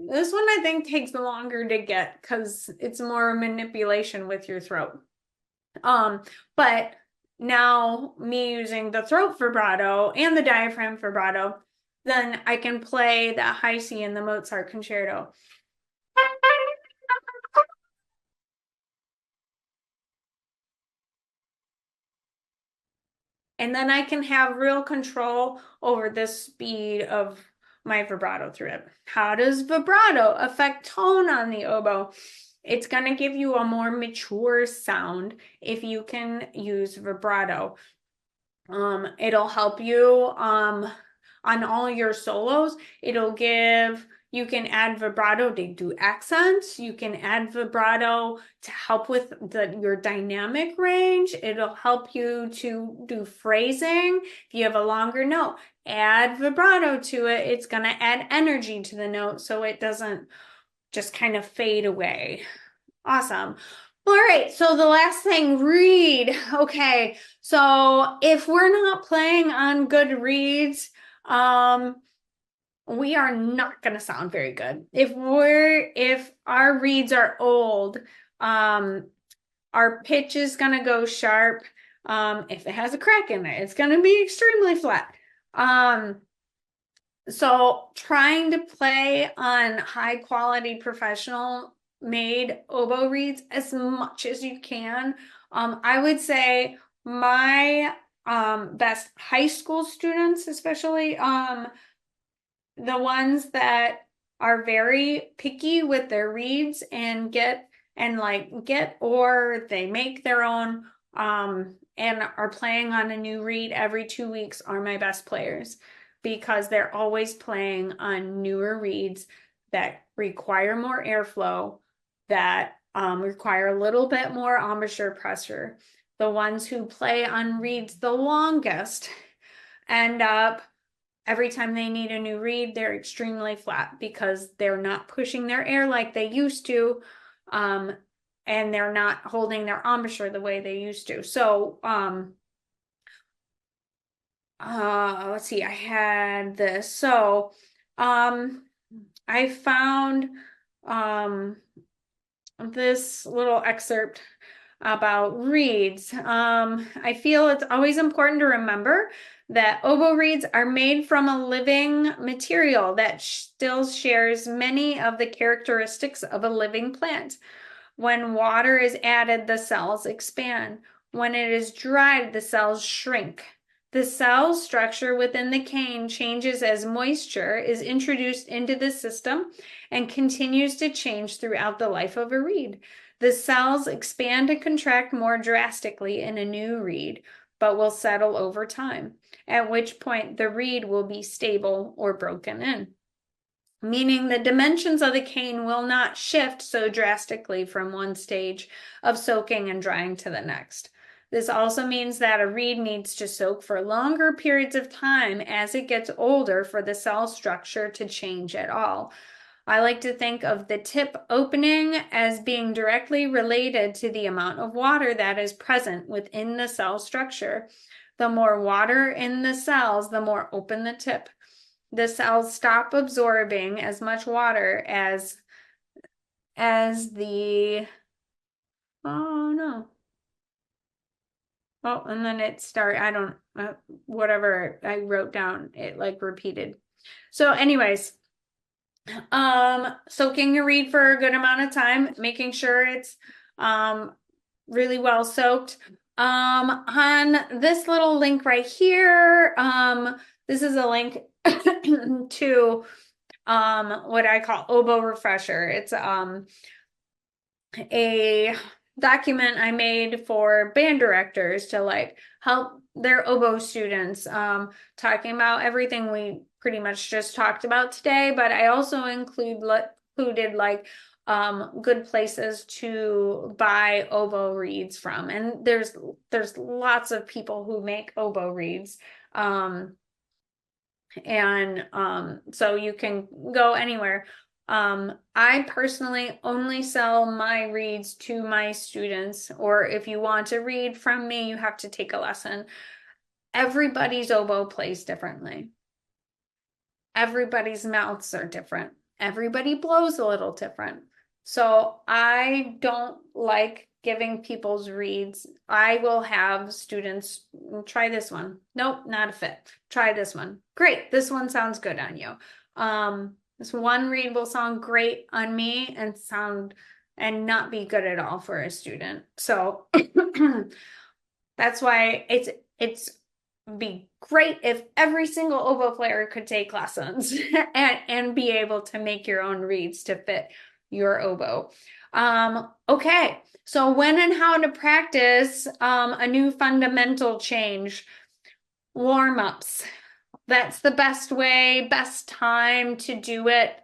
This one I think takes longer to get because it's more manipulation with your throat. But now me using the throat vibrato and the diaphragm vibrato, then I can play the high C in the Mozart concerto. And then I can have real control over the speed of my vibrato through it. How does vibrato affect tone on the oboe? It's going to give you a more mature sound if you can use vibrato. It'll help you on all your solos. You can add vibrato to do accents. You can add vibrato to help with your dynamic range. It'll help you to do phrasing. If you have a longer note, add vibrato to it. It's going to add energy to the note so it doesn't just kind of fade away. Awesome. All right, so the last thing, reed. Okay, so if we're not playing on good reeds, we are not going to sound very good. If our reeds are old, our pitch is going to go sharp. If it has a crack in it, it's going to be extremely flat. So trying to play on high quality professional made oboe reeds as much as you can. I would say my best high school students, especially the ones that are very picky with their reeds and get or they make their own and are playing on a new reed every 2 weeks are my best players because they're always playing on newer reeds that require more airflow, that require a little bit more embouchure pressure. The ones who play on reeds the longest end up Every time they need a new reed, they're extremely flat because they're not pushing their air like they used to. And they're not holding their embouchure the way they used to. So, let's see, I had this. So, I found this little excerpt about reeds. I feel it's always important to remember that oboe reeds are made from a living material that still shares many of the characteristics of a living plant. When water is added, the cells expand. When it is dried, the cells shrink. The cell structure within the cane changes as moisture is introduced into the system and continues to change throughout the life of a reed. The cells expand and contract more drastically in a new reed, but will settle over time, at which point the reed will be stable or broken in, meaning the dimensions of the cane will not shift so drastically from one stage of soaking and drying to the next. This also means that a reed needs to soak for longer periods of time as it gets older for the cell structure to change at all. I like to think of the tip opening as being directly related to the amount of water that is present within the cell structure. The more water in the cells, the more open the tip. The cells stop absorbing as much water as the oh no. Oh, and then I don't whatever I wrote down, it like repeated. So anyways, soaking your reed for a good amount of time, making sure it's really well soaked. On this little link right here, this is a link to what I call Oboe Refresher. It's a document I made for band directors to like help their oboe students, talking about everything we pretty much just talked about today, but I also included like good places to buy oboe reeds from. And there's lots of people who make oboe reeds. So you can go anywhere. I personally only sell my reeds to my students, or if you want to read from me, you have to take a lesson. Everybody's oboe plays differently. Everybody's mouths are different. Everybody blows a little different. So I don't like giving people's reeds. I will have students try this one. Nope, not a fit. Try this one. Great. This one sounds good on you. This one reed will sound great on me and not be good at all for a student. So that's why it's be great if every single oboe player could take lessons and be able to make your own reeds to fit your oboe. Okay, so when and how to practice a new fundamental change. Warm-ups. That's the best way, best time to do it.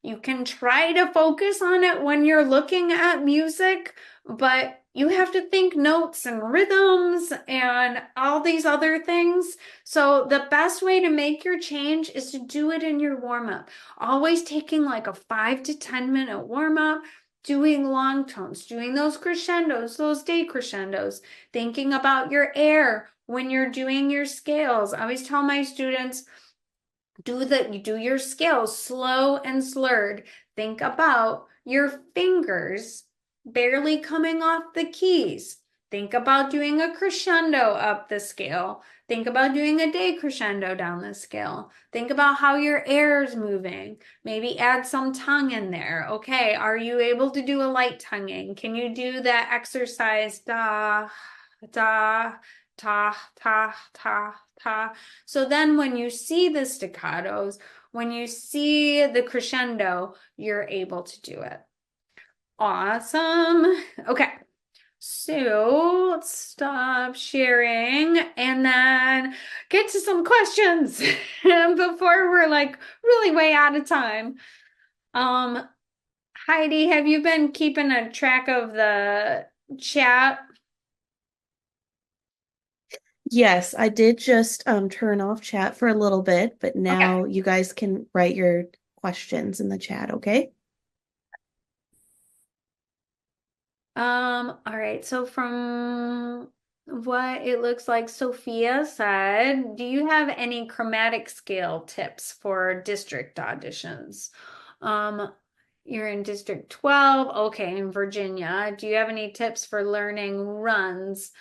You can try to focus on it when you're looking at music, but you have to think notes and rhythms and all these other things. So the best way to make your change is to do it in your warm-up. Always taking like a 5 to 10 minute warm-up, doing long tones, doing those crescendos, those decrescendos, thinking about your air when you're doing your scales. I always tell my students, you do your scales slow and slurred. Think about your fingers barely coming off the keys. Think about doing a crescendo up the scale. Think about doing a decrescendo down the scale. Think about how your air is moving. Maybe add some tongue in there. Okay, are you able to do a light tonguing? Can you do that exercise da, da, ta, ta, ta, ta? So then when you see the staccatos, when you see the crescendo, you're able to do it. Awesome. Okay. So let's stop sharing and then get to some questions before we're like really way out of time. Heidi, have you been keeping a track of the chat? Yes, I did just turn off chat for a little bit, but Okay. now you guys can write your questions in the chat, okay? All right. So from what it looks like Sophia said, do you have any chromatic scale tips for district auditions? Um, you're in District 12, okay, in Virginia. Do you have any tips for learning runs?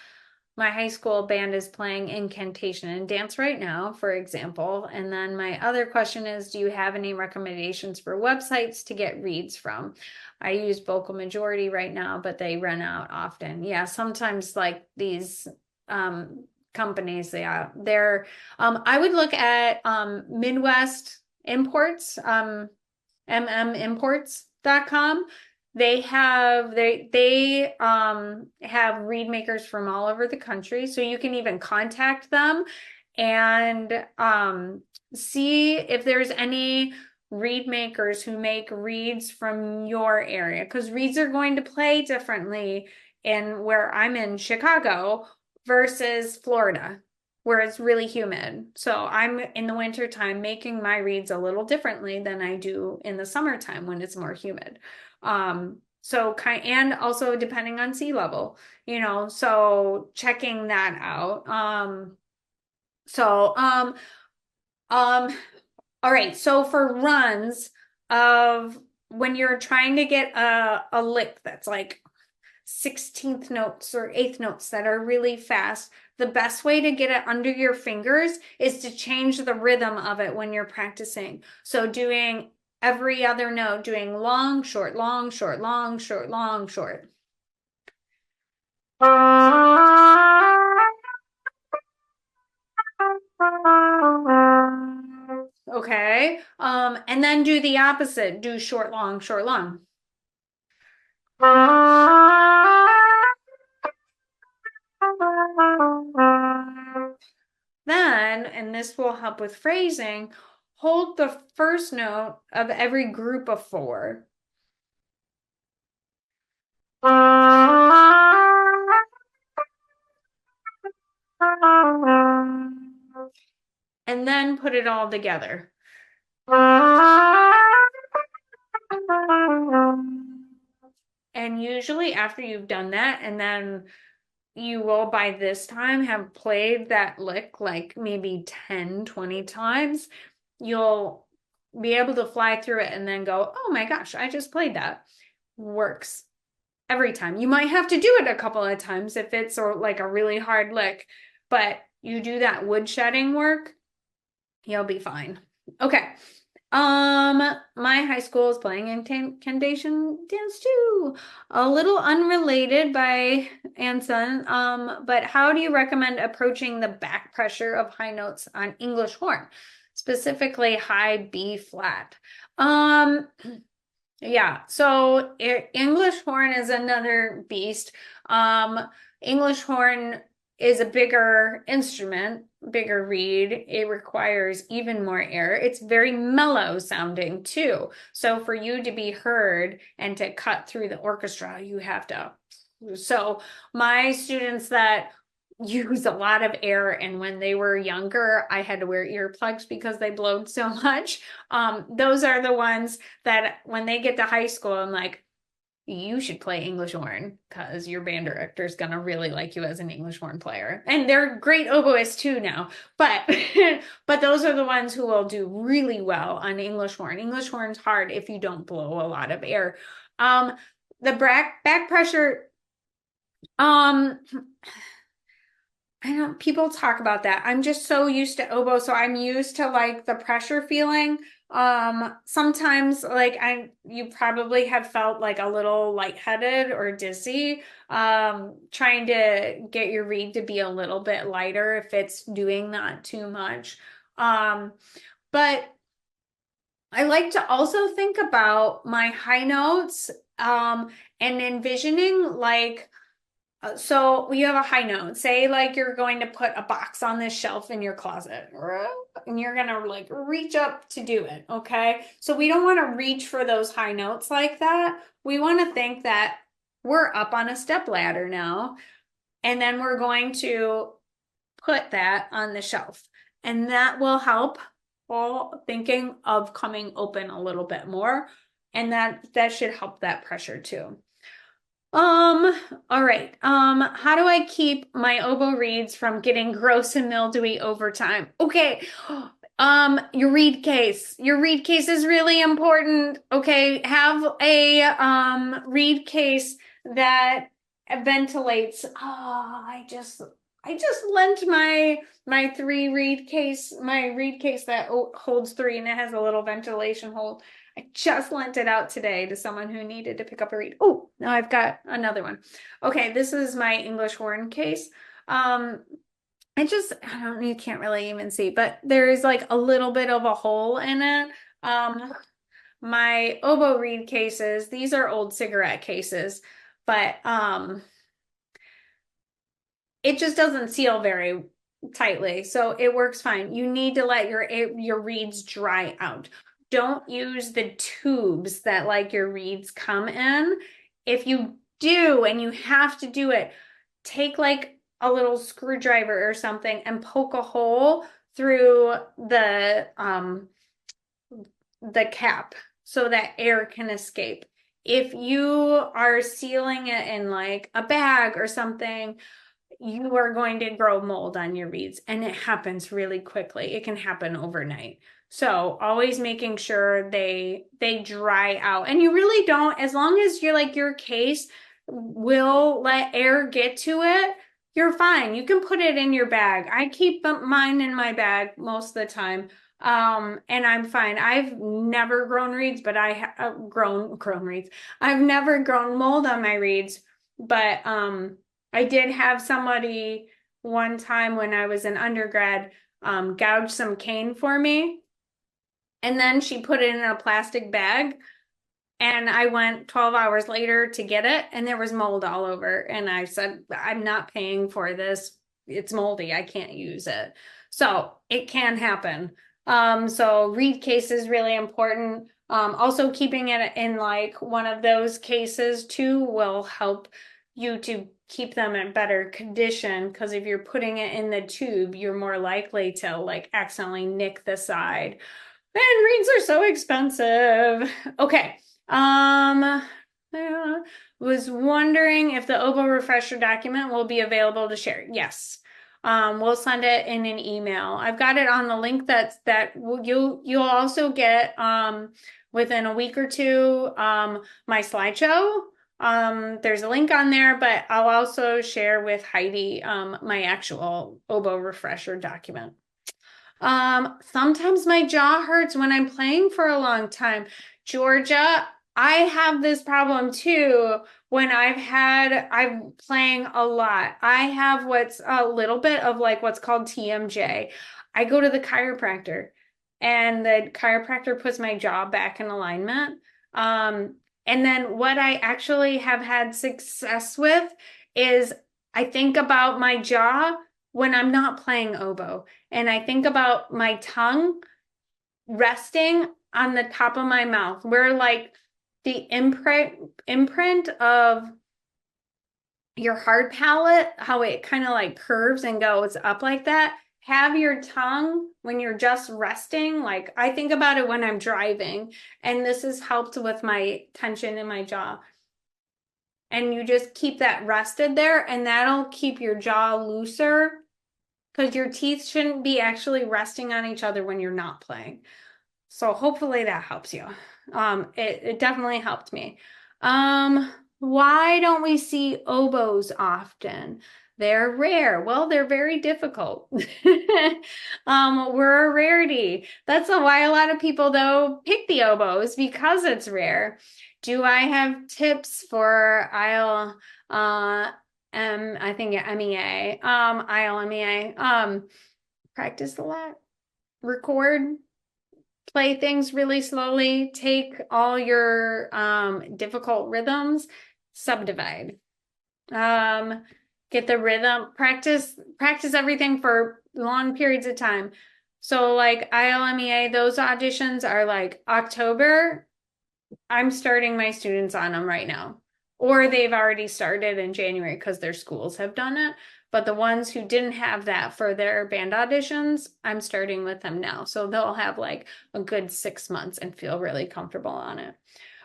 My high school band is playing incantation and dance right now, for example. And then my other question is, do you have any recommendations for websites to get reads from? I use Vocal Majority right now, but they run out often. Yeah, sometimes like these companies, I would look at Midwest Imports, mmimports.com. They have read makers from all over the country, so you can even contact them and see if there's any read makers who make reads from your area, because reads are going to play differently in where I'm in Chicago versus Florida, where it's really humid. So I'm in the winter time making my reads a little differently than I do in the summertime when it's more humid. And also depending on sea level, so checking that out. So um all right, so for runs of when you're trying to get a lick that's like 16th notes or eighth notes that are really fast, the best way to get it under your fingers is to change the rhythm of it when you're practicing. So doing every other note, doing long, short, long, short, long, short, long, short. Okay. And then do the opposite. Do short, long, short, long. Then, and this will help with phrasing, hold the first note of every group of four. And then put it all together. And usually after you've done that, and then you will by this time have played that lick like maybe 10, 20 times, you'll be able to fly through it and then go, oh my gosh, I just played that. Works every time. You might have to do it a couple of times if it's like a really hard lick, but you do that woodshedding work, you'll be fine. Okay. My high school is playing incantation dance too. A little unrelated by Anson. But how do you recommend approaching the back pressure of high notes on English horn, specifically high B flat? Um, yeah, so English horn is another beast. Um, English horn is a bigger instrument, bigger reed. It requires even more air. It's very mellow sounding too. So for you to be heard and to cut through the orchestra, you have to. So my students that use a lot of air, and when they were younger, I had to wear earplugs because they blowed so much. Those are the ones that when they get to high school, I'm like, you should play English horn because your band director is gonna really like you as an English horn player. And they're great oboists too now. But but those are the ones who will do really well on English horn. English horn's hard if you don't blow a lot of air. Um, the back pressure, um, I don't, people talk about that. I'm just so used to oboe, so I'm used to like the pressure feeling. Sometimes you probably have felt like a little lightheaded or dizzy, trying to get your reed to be a little bit lighter if it's doing that too much. Um, but I like to also think about my high notes, and envisioning so you have a high note. Say like you're going to put a box on this shelf in your closet, and you're gonna like reach up to do it. Okay. So we don't want to reach for those high notes like that. We want to think that we're up on a step ladder now, and then we're going to put that on the shelf. And that will help while thinking of coming open a little bit more. And that should help that pressure too. All right. How do I keep my oboe reeds from getting gross and mildewy over time? Okay. Your reed case. Your reed case is really important. Okay, have a reed case that ventilates. Oh, I just lent my reed case that holds three and it has a little ventilation hole. I just lent it out today to someone who needed to pick up a reed. Oh, now I've got another one. Okay, this is my English horn case. I don't, you can't really even see, but there's like a little bit of a hole in it. My oboe reed cases, these are old cigarette cases, but it just doesn't seal very tightly, so it works fine. You need to let your reeds dry out. Don't use the tubes that like your reeds come in. If you do and you have to do it, take like a little screwdriver or something and poke a hole through the cap so that air can escape. If you are sealing it in like a bag or something, you are going to grow mold on your beads, and it happens really quickly. It can happen overnight. So always making sure they dry out. And you really don't, as long as you're like your case will let air get to it, you're fine. You can put it in your bag. I keep mine in my bag most of the time. And I'm fine. I've never grown reeds, but I have grown reeds. I've never grown mold on my reeds, but I did have somebody one time when I was an undergrad gouge some cane for me, and then she put it in a plastic bag, and I went 12 hours later to get it, and there was mold all over. And I said, I'm not paying for this. It's moldy. I can't use it. So it can happen. So reed case is really important. Also keeping it in like one of those cases too will help you to keep them in better condition, because if you're putting it in the tube, you're more likely to like accidentally nick the side. And reeds are so expensive. Okay. I was wondering if the Oboe refresher document will be available to share. Yes. We'll send it in an email. I've got it on the link that you'll also get within a week or two my slideshow. There's a link on there, but I'll also share with Heidi my actual Oboe refresher document. Sometimes my jaw hurts when I'm playing for a long time. Georgia, I have this problem too when I'm playing a lot. I have what's a little bit of like what's called TMJ. I go to the chiropractor and the chiropractor puts my jaw back in alignment. And then what I actually have had success with is I think about my jaw when I'm not playing oboe. And I think about my tongue resting on the top of my mouth, where like the imprint of your hard palate, how it kind of like curves and goes up like that. Have your tongue when you're just resting. Like I think about it when I'm driving, and this has helped with my tension in my jaw. And you just keep that rested there, and that'll keep your jaw looser, because your teeth shouldn't be actually resting on each other when you're not playing. So hopefully that helps you. It definitely helped me. Why don't we see oboes often? They're rare. Well, they're very difficult. We're a rarity. That's why a lot of people though pick the oboes, because it's rare. Do I have tips for I think MEA, ILMEA? Practice a lot, record, play things really slowly, take all your difficult rhythms, subdivide. Get the rhythm, practice everything for long periods of time. So like ILMEA, those auditions are like October. I'm starting my students on them right now. Or they've already started in January because their schools have done it. But the ones who didn't have that for their band auditions, I'm starting with them now. So they'll have like a good 6 months and feel really comfortable on it.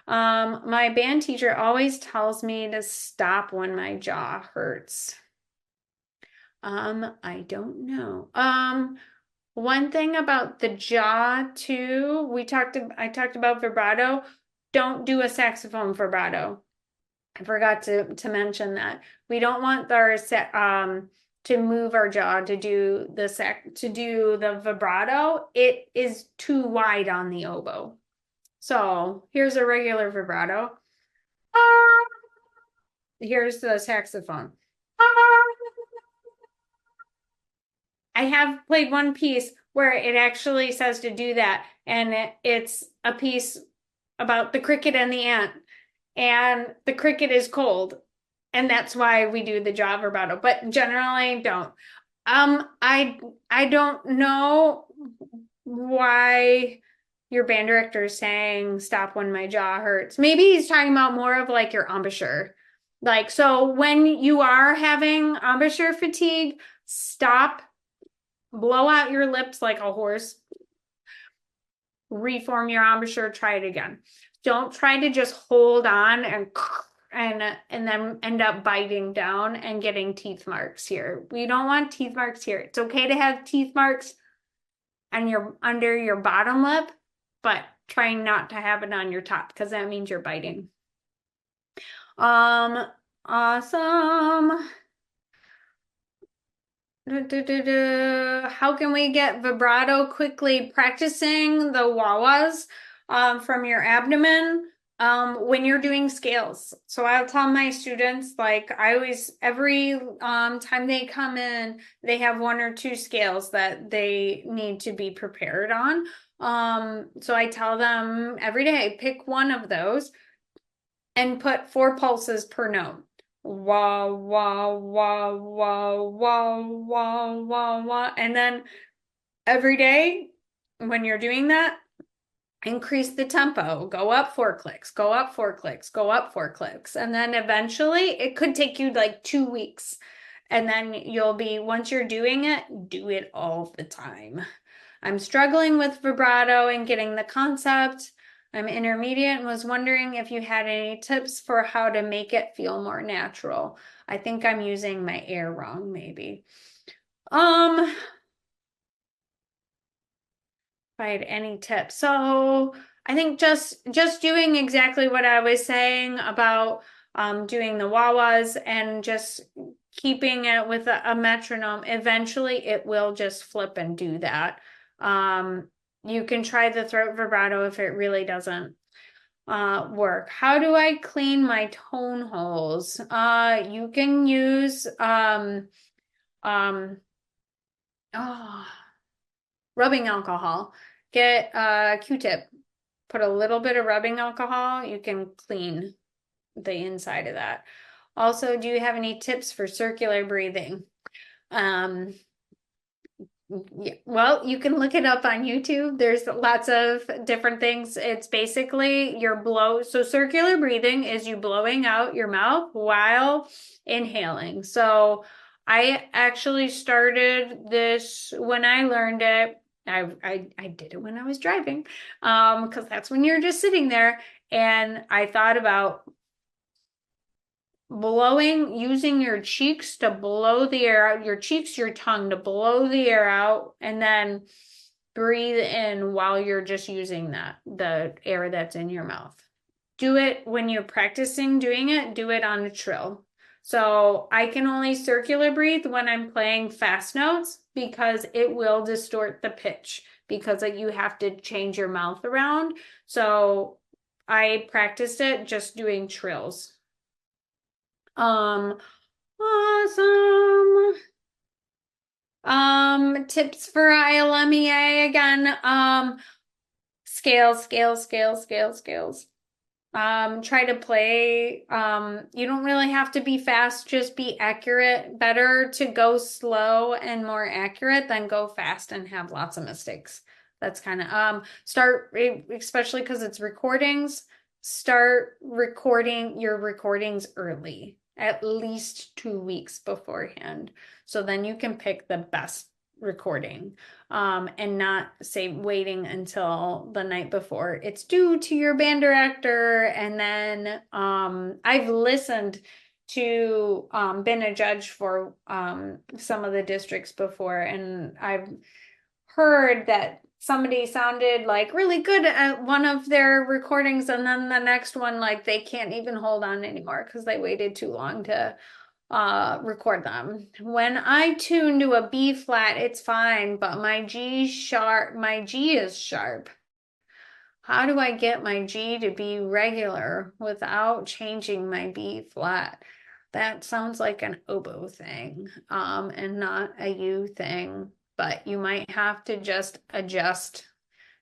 My band teacher always tells me to stop when my jaw hurts. I don't know. One thing about the jaw too, I talked about vibrato. Don't do a saxophone vibrato. I forgot to mention that. We don't want to move our jaw to do the vibrato. It is too wide on the oboe. So here's a regular vibrato. Here's the saxophone. I have played one piece where it actually says to do that, and it's a piece about the cricket and the ant, and the cricket is cold, and that's why we do the jaw vibrato. But generally, don't. I don't know why your band director is saying stop when my jaw hurts. Maybe he's talking about more of like your embouchure. Like, so when you are having embouchure fatigue, stop, blow out your lips like a horse, reform your embouchure, try it again. Don't try to just hold on and then end up biting down and getting teeth marks here. We don't want teeth marks here. It's okay to have teeth marks on your under your bottom lip, but try not to have it on your top because that means you're biting. Awesome. How can we get vibrato quickly? Practicing the wah-wahs from your abdomen when you're doing scales. So I'll tell my students, like I always, every time they come in, they have one or two scales that they need to be prepared on. So I tell them every day, pick one of those and put 4 pulses per note. Wah, wah, wah, wah, wah, wah, wah, wah. And then every day when you're doing that, increase the tempo. Go up 4 clicks, go up 4 clicks, go up 4 clicks. And then eventually it could take you like 2 weeks. And then once you're doing it, do it all the time. I'm struggling with vibrato and getting the concept. I'm intermediate and was wondering if you had any tips for how to make it feel more natural. I think I'm using my air wrong, maybe. If I had any tips. So I think just doing exactly what I was saying about doing the wah-wahs and just keeping it with a metronome, eventually it will just flip and do that. You can try the throat vibrato if it really doesn't work. How do I clean my tone holes? You can use oh, rubbing alcohol. Get a Q-tip. Put a little bit of rubbing alcohol. You can clean the inside of that. Also, do you have any tips for circular breathing? Yeah, well, you can look it up on YouTube. There's lots of different things. It's basically so circular breathing is you blowing out your mouth while inhaling. So I actually started this when I learned it. I did it when I was driving, because that's when you're just sitting there. And I thought about using your cheeks to blow the air out, your cheeks, your tongue to blow the air out, and then breathe in while you're just using the air that's in your mouth. Do it when you're practicing doing it, do it on a trill. So I can only circular breathe when I'm playing fast notes because it will distort the pitch because you have to change your mouth around. So I practiced it just doing trills. Awesome. Tips for ILMEA again. Scales, scales, scales, scales, scales. Try to play. You don't really have to be fast, just be accurate. Better to go slow and more accurate than go fast and have lots of mistakes. That's kind of start, especially because it's recordings, start recording your recordings early at least 2 weeks beforehand. So then you can pick the best recording, and not say waiting until the night before it's due to your band director. And then I've listened to been a judge for some of the districts before, and I've heard that somebody sounded like really good at one of their recordings, and then the next one, like they can't even hold on anymore because they waited too long to record them. When I tune to a B flat, it's fine, but my G is sharp. How do I get my G to be regular without changing my B flat? That sounds like an oboe thing, and not a U thing, but you might have to just adjust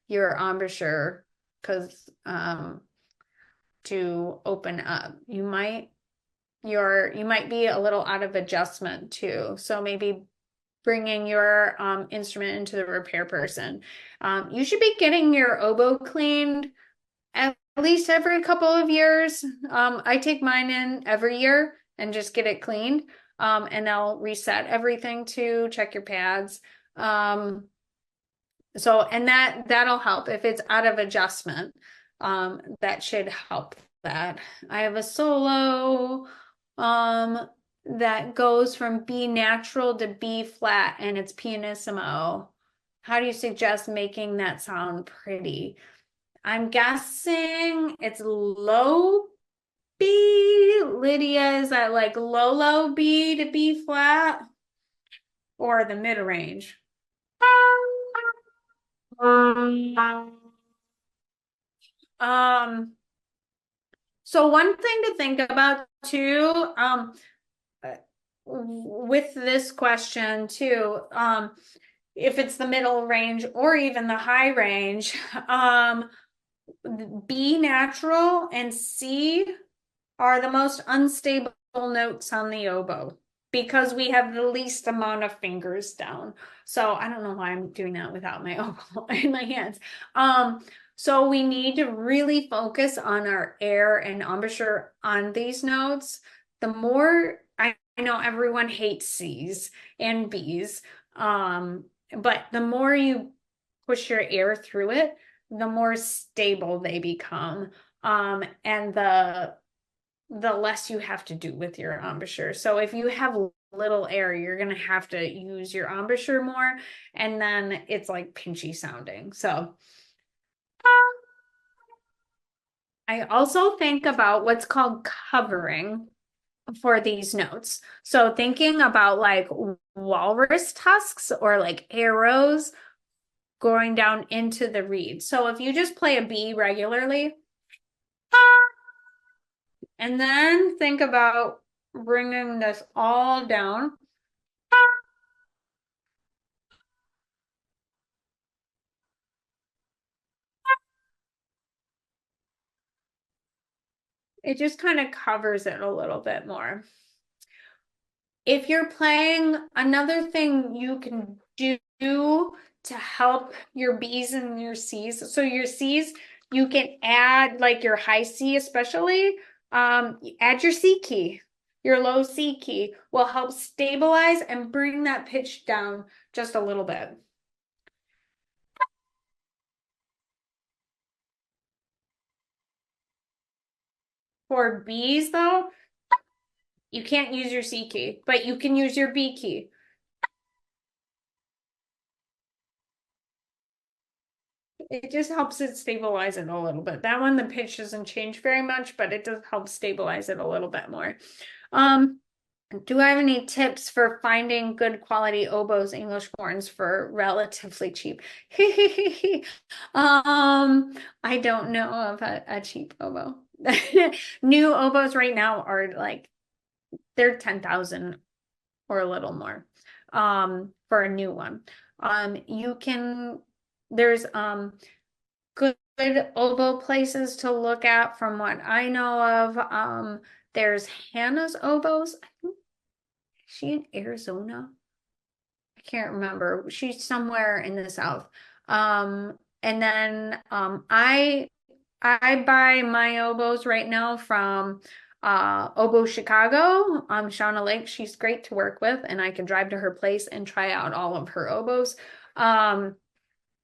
your embouchure because to open up. You might be a little out of adjustment too. So maybe bringing your instrument into the repair person. You should be getting your oboe cleaned at least every couple of years. I take mine in every year and just get it cleaned. And they'll reset everything to check your pads. And that'll help if it's out of adjustment. That should help that. I have a solo that goes from B natural to B flat, and it's pianissimo. How do you suggest making that sound pretty? I'm guessing it's low B. Lydia, is that like low B to B flat or the mid range? Um, so one thing to think about too, with this question too, if it's the middle range or even the high range, B natural and C are the most unstable notes on the oboe because we have the least amount of fingers down. So I don't know why I'm doing that without my oboe in my hands. So we need to really focus on our air and embouchure on these notes. The more I know everyone hates C's and B's, but the more you push your air through it, the more stable they become. And the less you have to do with your embouchure. So if you have little air, you're going to have to use your embouchure more, and then it's like pinchy sounding. So I also think about what's called covering for these notes. So thinking about like walrus tusks or like arrows going down into the reed. So if you just play a B regularly, and then think about bringing this all down. It just kind of covers it a little bit more. If you're playing, another thing you can do to help your B's and your C's. So your C's, you can add like your high C especially, add your C key. Your low C key will help stabilize and bring that pitch down just a little bit. For B's though, you can't use your C key, but you can use your B key. It just helps it stabilize it a little bit. That one, the pitch doesn't change very much, but it does help stabilize it a little bit more. Do I have any tips for finding good quality oboes, English horns for relatively cheap? I don't know of a cheap oboe. New oboes right now are like they're 10,000 or a little more for a new one. You can there's good oboe places to look at from what I know of. There's Hannah's Oboes. I think she in Arizona. I can't remember. She's somewhere in the South. And then I buy my oboes right now from Oboe Chicago, Shauna Lake. She's great to work with, and I can drive to her place and try out all of her oboes. Um,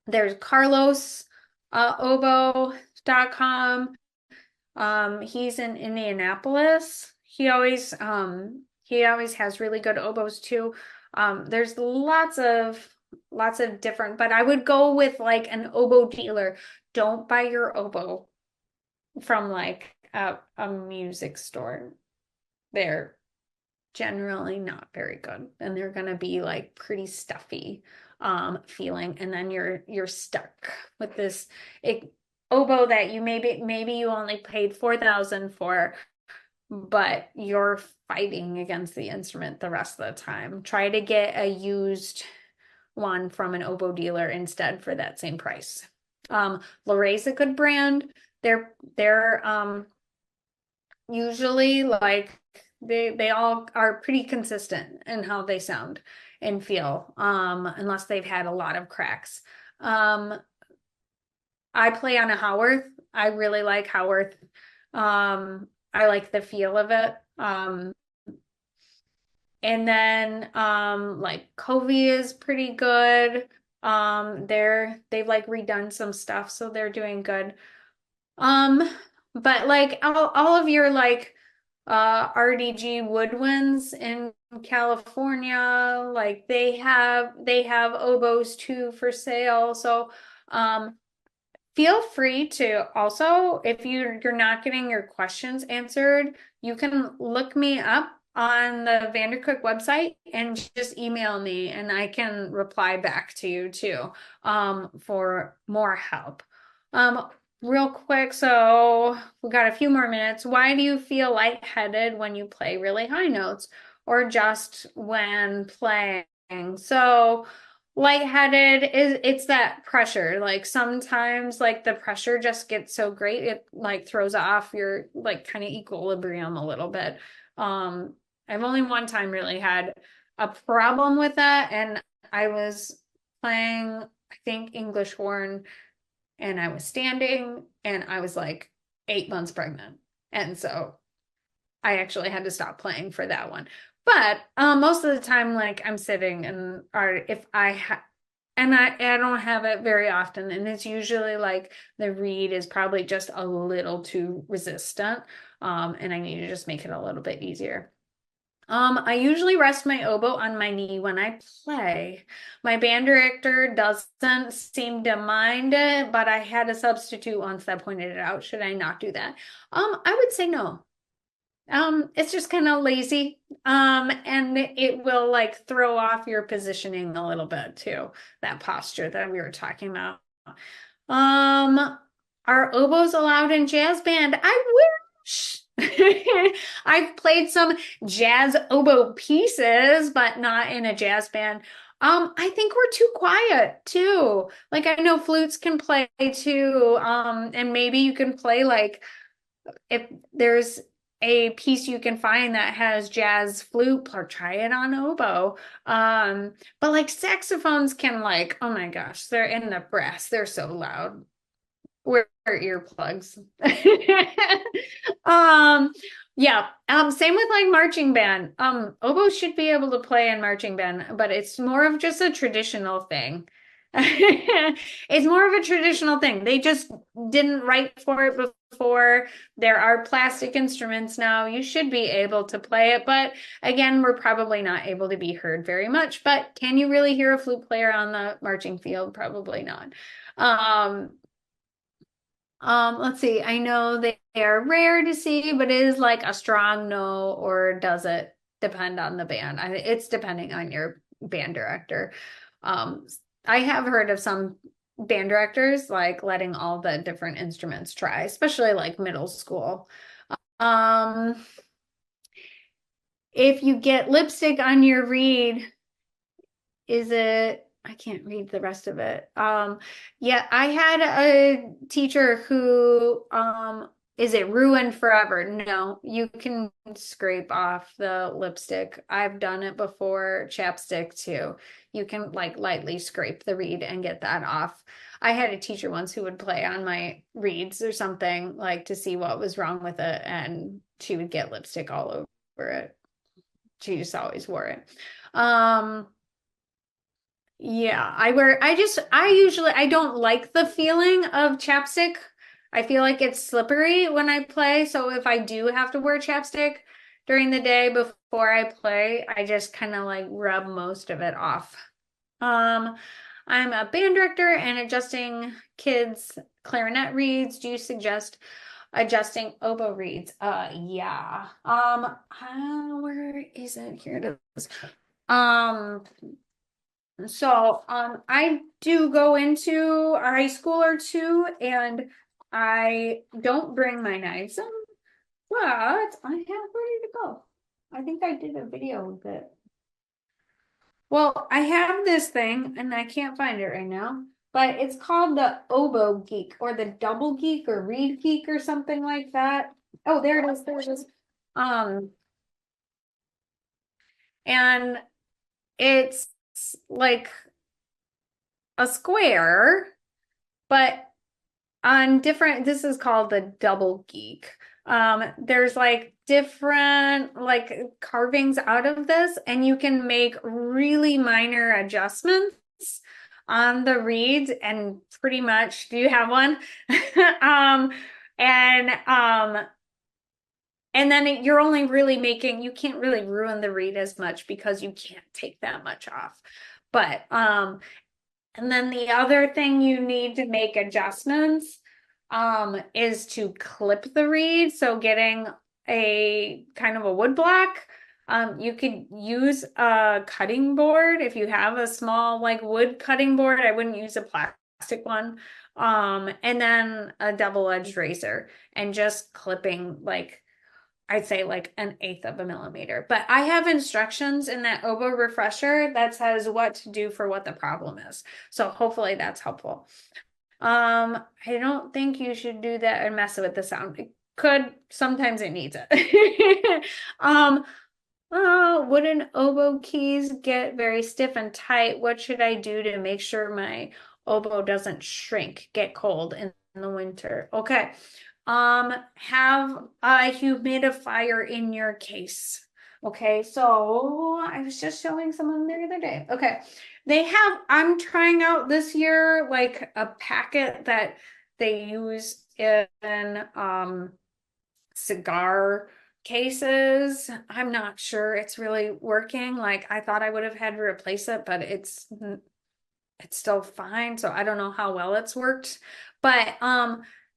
there's Carlos Oboe.com. He's in Indianapolis. He always has really good oboes too. There's lots of different, but I would go with like an oboe dealer. Don't buy your oboe from like a music store. They're generally not very good, and they're gonna be like pretty stuffy feeling, and then you're stuck with this it, oboe that you maybe you only paid 4,000 for, but you're fighting against the instrument the rest of the time. Try to get a used one from an oboe dealer instead for that same price. Loray's a good brand. They're usually like they all are pretty consistent in how they sound and feel, unless they've had a lot of cracks. I play on a Howarth. I really like Howarth. I like the feel of it. And then like Covey is pretty good. They've like redone some stuff, so they're doing good. Um, but like all of your like RDG woodwinds in California, like they have oboes too for sale. So feel free to also, if you're not getting your questions answered, you can look me up on the Vandercook website and just email me and I can reply back to you too, for more help. Real quick, so we got a few more minutes. Why do you feel lightheaded when you play really high notes or just when playing? So lightheaded is it's that pressure. Like sometimes like the pressure just gets so great it like throws off your like kind of equilibrium a little bit. Um, I've only one time really had a problem with that, and I was playing, I think, English horn, and I was standing and I was like 8 months pregnant. And so I actually had to stop playing for that one. But most of the time, like I'm sitting and or if I and I don't have it very often, and it's usually like the reed is probably just a little too resistant, and I need to just make it a little bit easier. I usually rest my oboe on my knee when I play. My band director doesn't seem to mind it, but I had a substitute once that pointed it out. Should I not do that? I would say no. It's just kind of lazy. And it will like throw off your positioning a little bit too, that posture that we were talking about. Um, are oboes allowed in jazz band? I wish. I've played some jazz oboe pieces, but not in a jazz band. I think we're too quiet too. Like I know flutes can play too. And maybe you can play like if there's a piece you can find that has jazz flute, or try it on oboe. But like saxophones can like, oh my gosh, they're in the brass. They're so loud. Wear earplugs. Um, yeah. Same with like marching band. Oboe should be able to play in marching band, but it's more of just a traditional thing. It's more of a traditional thing. They just didn't write for it before. There are plastic instruments now. You should be able to play it, but again, we're probably not able to be heard very much. But can you really hear a flute player on the marching field? Probably not. Um, let's see. I know they are rare to see, but it is like a strong no, or does it depend on the band? It's depending on your band director. Um, I have heard of some band directors like letting all the different instruments try, especially like middle school. Um, if you get lipstick on your reed, is it I can't read the rest of it. Yeah, I had a teacher who Is it ruined forever? No, you can scrape off the lipstick. I've done it before, chapstick too. You can like lightly scrape the reed and get that off. I had a teacher once who would play on my reeds or something like to see what was wrong with it, and she would get lipstick all over it. She just always wore it. Um, yeah, I don't like the feeling of chapstick. I feel like it's slippery when I play. So if I do have to wear chapstick during the day before I play, I just kind of like rub most of it off. Um, I'm a band director and adjusting kids' clarinet reeds. Do you suggest adjusting oboe reeds? Yeah. Where is it? Here it is. Um, I do go into a high school or two, and I don't bring my knives in, but I have ready to go. I think I did a video with it. Well, I have this thing, and I can't find it right now, but it's called the Oboe Geek or the Double Geek or Reed Geek or something like that. Oh, there it is. There it is. Um, and it's like a square, but on different, this is called the double geek. There's like different like carvings out of this, and you can make really minor adjustments on the reeds and pretty much, do you have one? um and and then you're only really making, you can't really ruin the reed as much because you can't take that much off. But and then the other thing you need to make adjustments is to clip the reed. So getting a kind of a wood block. You could use a cutting board if you have a small like wood cutting board. I wouldn't use a plastic one. And then a double-edged razor and just clipping like I'd say like an eighth of a millimeter. But I have instructions in that Oboe refresher that says what to do for what the problem is. So hopefully that's helpful. I don't think you should do that and mess with the sound. It could, sometimes it needs it. um, wooden oboe keys get very stiff and tight. What should I do to make sure my oboe doesn't shrink, get cold in the winter? Okay. Have a humidifier in your case. Okay, so I was just showing someone the other day. Okay, they have, I'm trying out this year like a packet that they use in cigar cases. I'm not sure it's really working. Like I thought I would have had to replace it, but it's still fine. So I don't know how well it's worked. But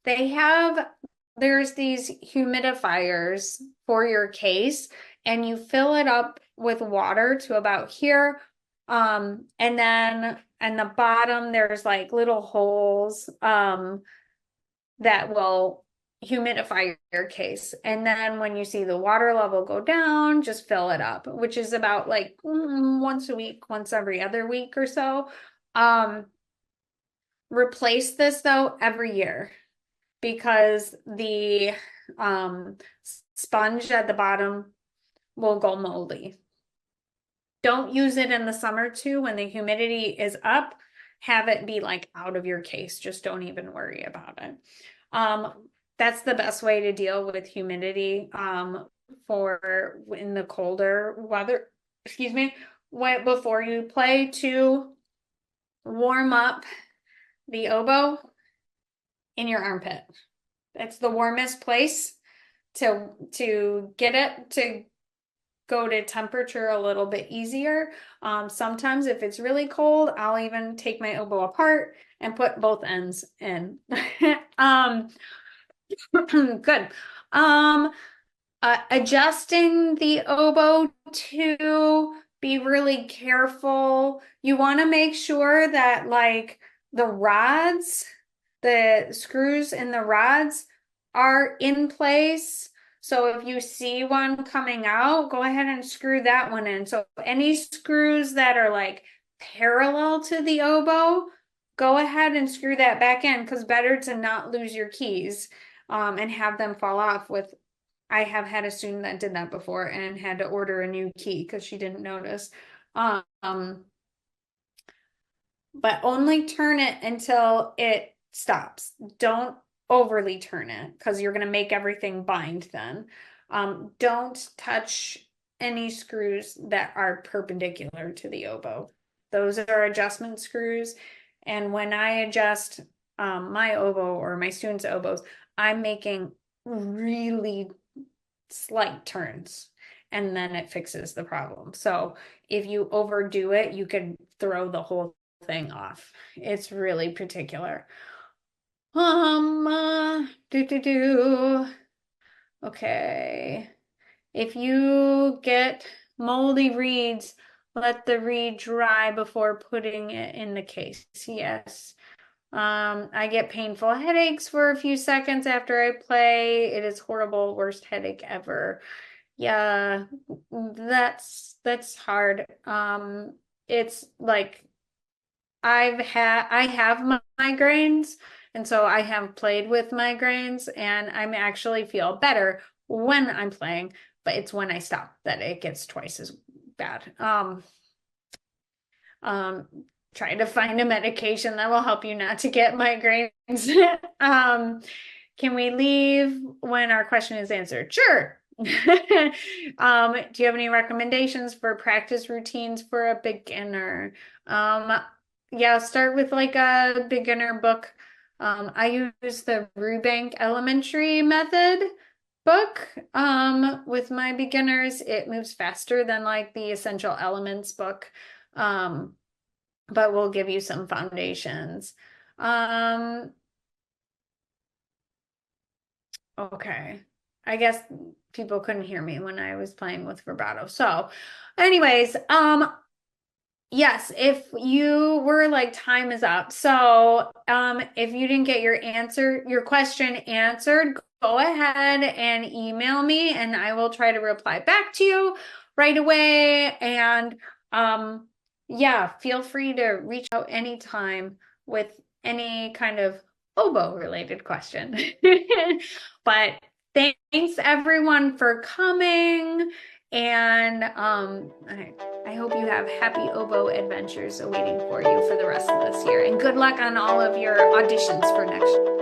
they have there's these humidifiers for your case, and you fill it up with water to about here. And then in the bottom there's like little holes that will humidify your case. And then when you see the water level go down, just fill it up, which is about like once a week, once every other week or so. Um, Replace this though every year because the sponge at the bottom will go moldy. Don't use it in the summer too when the humidity is up. Have it be like out of your case. Just don't even worry about it. That's the best way to deal with humidity for in the colder weather, excuse me, before you play to warm up the oboe in your armpit. It's the warmest place to get it to go to temperature a little bit easier. Sometimes if it's really cold, I'll even take my oboe apart and put both ends in. Good. Um, Adjusting the oboe to be really careful. You want to make sure that like the rods, the screws in the rods are in place. So if you see one coming out, go ahead and screw that one in. So any screws that are like parallel to the oboe, go ahead and screw that back in because better to not lose your keys. and have them fall off with. I have had a student that did that before and had to order a new key because she didn't notice. Um, but only turn it until it stops. Don't overly turn it because you're going to make everything bind then. Don't touch any screws that are perpendicular to the oboe. Those are adjustment screws. And when I adjust my oboe or my students' oboes, I'm making really slight turns and then it fixes the problem. So if you overdo it, you can throw the whole thing off. It's really particular. Do do do. Okay. If you get moldy reeds, let the reed dry before putting it in the case. Yes. I get painful headaches for a few seconds after I play. It is horrible, worst headache ever. Yeah, that's hard. It's like I have migraines, and so I have played with migraines, and I actually feel better when I'm playing, but it's when I stop that it gets twice as bad. Um, trying to find a medication that will help you not to get migraines. Can we leave when our question is answered? Sure. Do you have any recommendations for practice routines for a beginner? Yeah, start with like a beginner book. I use the Rubank Elementary Method book with my beginners. It moves faster than like the Essential Elements book. Um, but we'll give you some foundations. Um, okay. I guess people couldn't hear me when I was playing with vibrato. So, anyways, yes, if you were like time is up. So, if you didn't get your question answered, go ahead and email me and I will try to reply back to you right away. And yeah, feel free to reach out anytime with any kind of oboe related question. But thanks everyone for coming. And I hope you have happy oboe adventures awaiting for you for the rest of this year. And good luck on all of your auditions for next year.